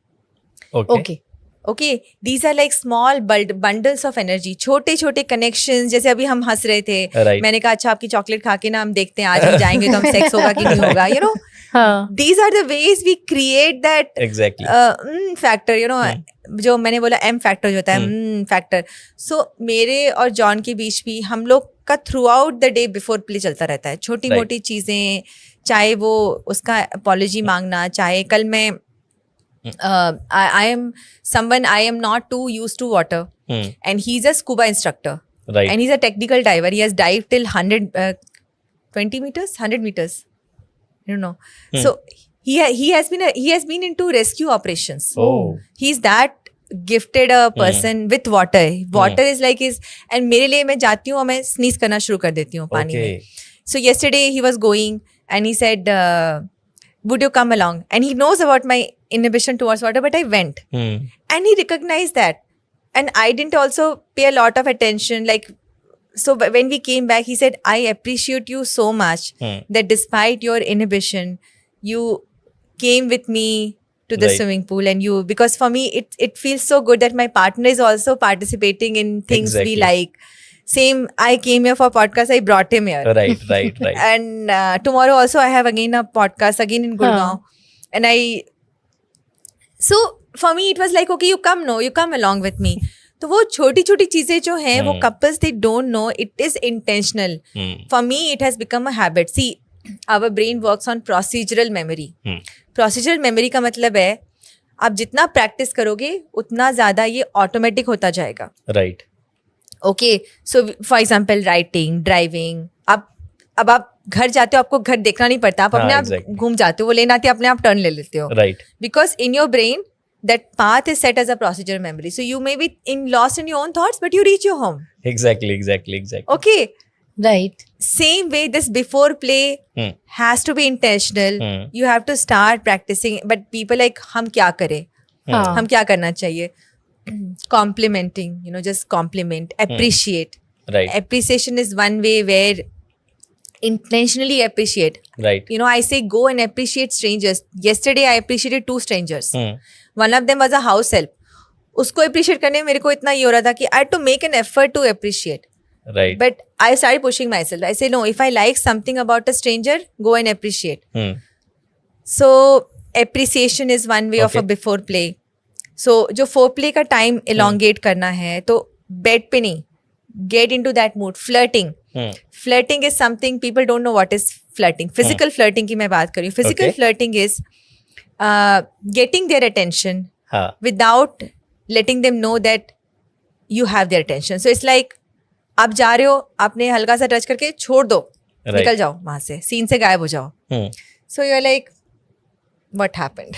Okay. Okay, these are like small bundles of energy, छोटे छोटे connections. जैसे अभी हम हंस रहे थे, Right. मैंने कहा अच्छा आपकी चॉकलेट खा के ना हम देखते हैं आज हम जाएंगे तो हम सेक्स होगा कि नहीं होगा, you know. These are the ways we create that Exactly. factor, you know. जो मैंने बोला M factor जो होता है factor. So मेरे और जॉन के बीच भी हम लोग का through out the day before play चलता रहता है. छोटी मोटी चीजें, चाहे वो उसका अपॉलॉजी मांगना, चाहे कल मैं I am not too used to water, and he's a scuba instructor, Right. and he's a technical diver. He has dived till 120 meters, 100 meters, I don't know. So he has been into rescue operations. Oh. He's that gifted a person with water. Water is like his, and मेरे लिए मैं जाती हूँ और मैं sneeze करना शुरू कर देती हूँ पानी में. Okay. So yesterday he was going and he said, would you come along? And he knows about my inhibition towards water, but I went. And he recognized that. And I didn't also pay a lot of attention. Like, so when we came back, he said, I appreciate you so much that despite your inhibition, you came with me to the Right. swimming pool. And you, because for me, it feels so good that my partner is also participating in things we Exactly. like. Same, I came here for podcast, I brought him here. Right. And tomorrow also I have again a podcast again in Gurgaon. And so for me it was like, okay, you come along with me. तो वो छोटी छोटी चीजें जो हैं वो couples they don't know, it is intentional. For me it has become a habit. See, our brain works on procedural memory. Procedural memory का मतलब है आप जितना प्रैक्टिस करोगे उतना ज्यादा ये ऑटोमेटिक होता जाएगा. Right. Okay, so for example writing, driving, अब आप घर जाते हो, आपको घर देखना नहीं पड़ता, आप हाँ, अपने आप exactly. घूम जाते हो, वो लेन आते अपने आप टर्न ले लेते हो, right because in your brain that path is set as a procedural memory, so you may be lost in your own thoughts but you reach your home. Exactly Okay, Right. same way this before play has to be intentional. You have to start practicing, but people like हम क्या करें, हाँ. हम क्या करना चाहिए, complimenting, you know, just compliment, appreciate. Right Appreciation is one way where intentionally appreciate. Right You know, I say go and appreciate strangers. Yesterday I appreciated 2 strangers. One of them was a house help. उसको appreciate करने में मेरे को इतना ये हो रहा था कि I had to make an effort to appreciate. Right But I started pushing myself. I say no, if I like something about a stranger, go and appreciate. So appreciation is one way of a Okay. before play. So जो foreplay का time elongate करना है, तो bed पे नहीं, get into that mood. Flirting. Flirting is something people don't know what is flirting. Physical flirting की मैं बात कर रही हूँ. Physical Okay. flirting is getting their attention हाँ without letting them know that you have their attention. So it's like आप जा रहे हो, आपने हल्का सा टच करके छोड़ दो, Right. निकल जाओ वहां से, सीन से गायब हो जाओ. So you are like what happened,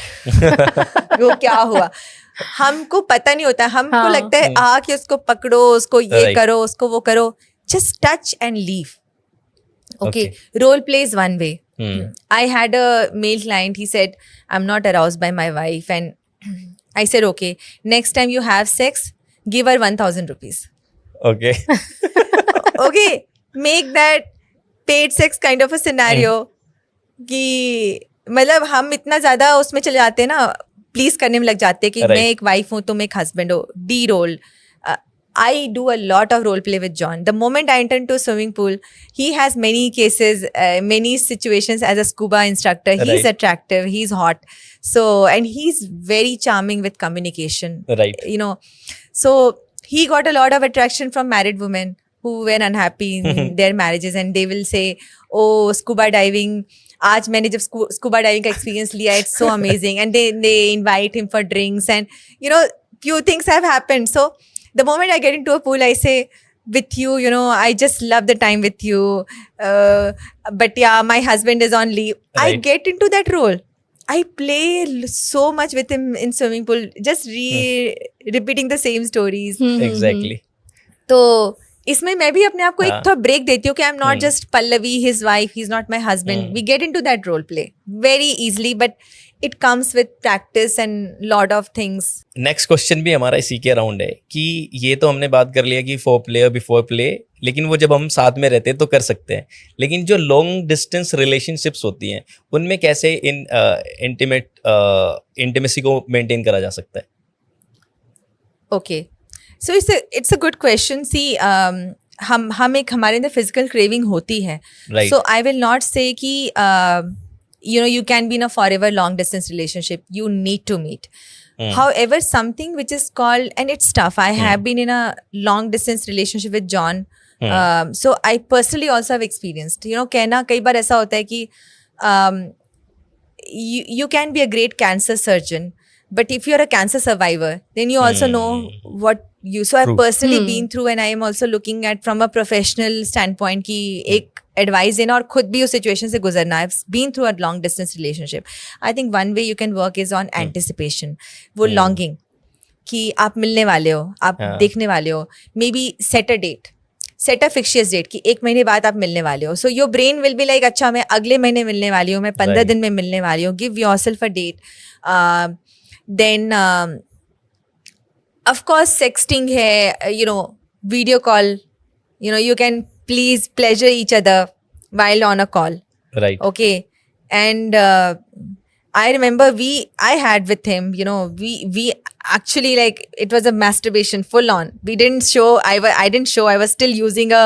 वो क्या हुआ, हमको पता नहीं होता, हमको हाँ. लगता है कि उसको पकड़ो, उसको ये Right. करो, उसको वो करो, just touch and leave. Okay. Okay. Role play is one way. I had a male client, he said, I'm not aroused by my wife. And I said, okay, next time you have sex, give her 1,000 rupees. Okay Okay. Make that paid sex kind of a scenario. कि मतलब हम इतना ज्यादा उसमें चले जाते हैं ना, प्लीज करने में लग जाते हैं कि Right. मैं एक वाइफ हूँ, तुम एक हस्बैंड हो. The role. I do a lot of role play with John. The moment I enter into a swimming pool, he has many cases, many situations as a scuba instructor. He's Right. attractive, he's hot. So, and he's very charming with communication. Right You know, so he got a lot of attraction from married women who were unhappy in their marriages, and they will say, oh, scuba diving. आज मैंने जब scuba diving का experience लिया, it's so amazing. And they invite him for drinks, and you know, few things have happened. So the moment I get into a pool, I say, with you, you know, I just love the time with you. But yeah, my husband is on leave. I Right. get into that role. I play so much with him in swimming pool, just repeating the same stories. Exactly तो इसमें मैं भी अपने आप को एक हाँ. थोड़ा ब्रेक देती हूँ कि I am not just Pallavi, his wife, he is not my husband. We get into that role play very easily, but it comes with practice and lot of things. Next question भी हमारा इसी के around है कि ये तो हमने बात कर लिया कि फोर प्ले और बिफोर प्ले, लेकिन वो जब हम साथ में रहते हैं तो कर सकते हैं, लेकिन जो लॉन्ग डिस्टेंस रिलेशनशिप्स होती हैं उनमें कैसे इन इंटीमेसी को मेंटेन करा जा सकता है? Okay, so it's a good question. See हम एक हमारे अंदर फिजिकल क्रेविंग होती है. Right. So I will not say कि you know, you can be in a forever long distance relationship. You need to meet. However, something which is called, and it's tough. I have been in a long distance relationship with John. So I personally also have experienced. You know, कहना कई बार ऐसा होता है कि you can be a great cancer surgeon, but if you're a cancer survivor, then you also know what you. So I've True. personally been through, and I am also looking at from a professional standpoint कि एक advice देना और खुद भी उस situation से गुजरना. I have been through a long distance relationship. I think one way you can work is on anticipation. वो लॉन्गिंग कि आप मिलने वाले हो, आप देखने वाले हो. Maybe set a date, set a fictitious date कि 1 महीने बाद आप मिलने वाले हो. So your brain will be like, अच्छा मैं अगले महीने मिलने वाली हूँ, मैं 15 Right. दिन में मिलने वाली हूँ. Give yourself a date. Then of course sexting है, you know, video call. You know, you can please pleasure each other while on a call. Right Okay. And I remember I had with him, you know, we actually, like, it was a masturbation full on. We didn't show, I didn't show, I was still using a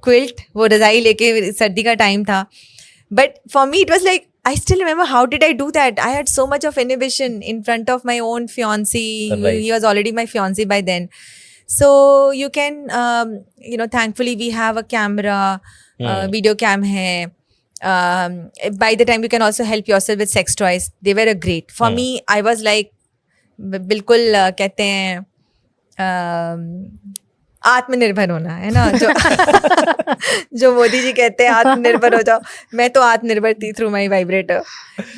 quilt. वो रज़ाई लेके सर्दी का time था. But for me, it was like, I still remember, how did I do that? I had so much of inhibition in front of my own fiancé. Right. He was already my fiancé by then. So you can, you know, thankfully we have a camera, video cam hai. By the time you can also help yourself with sex toys. They were a great. For me, I was like, बिल्कुल कहते हैं, आत्मनिर्भर होना है ना, जो जो मोदी जी कहते हैं आत्मनिर्भर हो जाओ, मैं तो आत्मनिर्भर थी through my vibrator,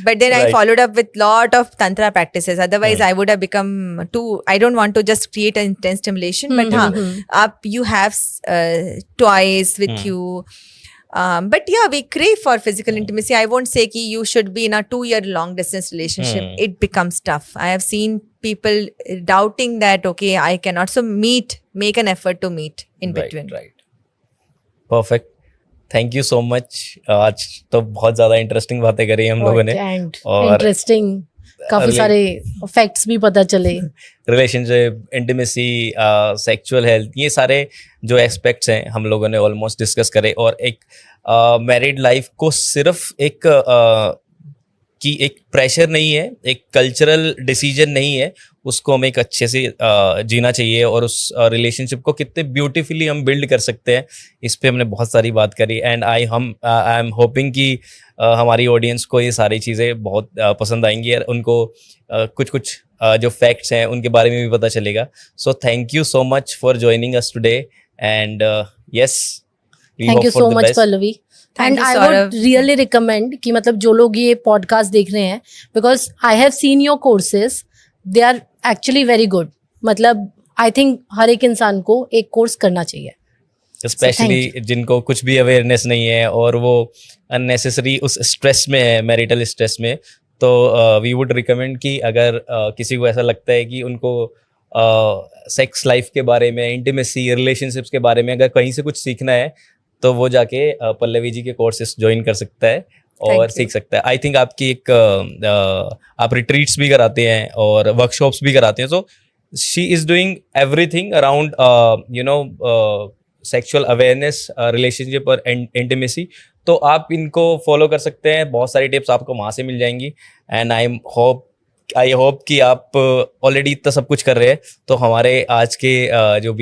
but then I Right. Followed up with lot of tantra practices, otherwise I would have become too, I don't want to just create an intense stimulation, but हाँ, आप you have toys with you. But yeah, we crave for physical intimacy. I won't say ki you should be in a 2-year long distance relationship. It becomes tough. I have seen people doubting that, okay, I cannot. So make an effort to meet in between. Right, perfect, thank you so much. आज तो बहुत ज़्यादा interesting बातें करी हम लोगों ने, and और इंटरेस्टिंग काफी Really- सारे फैक्ट्स भी पता चले। रिलेशनशिप, इंटीमेसी, सेक्सुअल हेल्थ, ये सारे जो एस्पेक्ट्स हैं हम लोगों ने ऑलमोस्ट डिस्कस करे, और एक मैरिड लाइफ को सिर्फ एक कि एक प्रेशर नहीं है, एक कल्चरल डिसीजन नहीं है, उसको हमें एक अच्छे से जीना चाहिए, और उस रिलेशनशिप को कितने ब्यूटीफुली हम बिल्ड कर सकते हैं, इस पे हमने बहुत सारी बात करी। एंड आई एम होपिंग कि हमारी ऑडियंस को ये सारी चीज़ें बहुत पसंद आएंगी, और उनको कुछ जो फैक्ट्स हैं उनके बारे में भी पता चलेगा। So thank you so much for joining us today, and yes, thank you so much Pallavi. Thank and you, I Saurav. Would really recommend कि मतलब जो लोग ये पॉडकास्ट देख रहे हैं, because I have seen your courses, they are actually very good. मतलब I think हर एक इंसान को एक कोर्स करना चाहिए, स्पेशली जिनको कुछ भी अवेयरनेस नहीं है और वो अननेसेसरी उस स्ट्रेस में है, मैरिटल स्ट्रेस में, तो वी वुड रिकमेंड कि अगर किसी को ऐसा लगता है कि उनको सेक्स लाइफ के बारे में, इंटीमेसी, रिलेशनशिप्स के बारे में अगर कहीं से कुछ सीखना है, तो वो जाके पल्लवी जी के कोर्सेस ज्वाइन कर सकता है और Thank you. सीख सकता है। आई थिंक आपकी एक आप रिट्रीट्स भी कराते हैं और वर्कशॉप्स भी कराते हैं, so she is doing everything around sexual awareness, relationship और इंटीमेसी। तो आप इनको फॉलो कर सकते हैं, बहुत सारी टिप्स आपको वहाँ से मिल जाएंगी। एंड आई होप कि आप ऑलरेडी इतना सब कुछ कर रहे हैं, तो हमारे आज के जो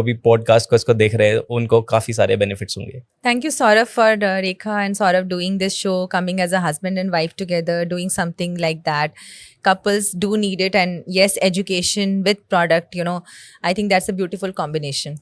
भी पॉडकास्ट को इसको देख रहे हैं उनको काफ़ी सारे बेनिफिट्स होंगे। Thank you, Saurav, for Rekha and Saurav doing this show, coming as a husband and wife together, doing something like that. Couples do need it, and yes, education with product, I think that's a beautiful combination.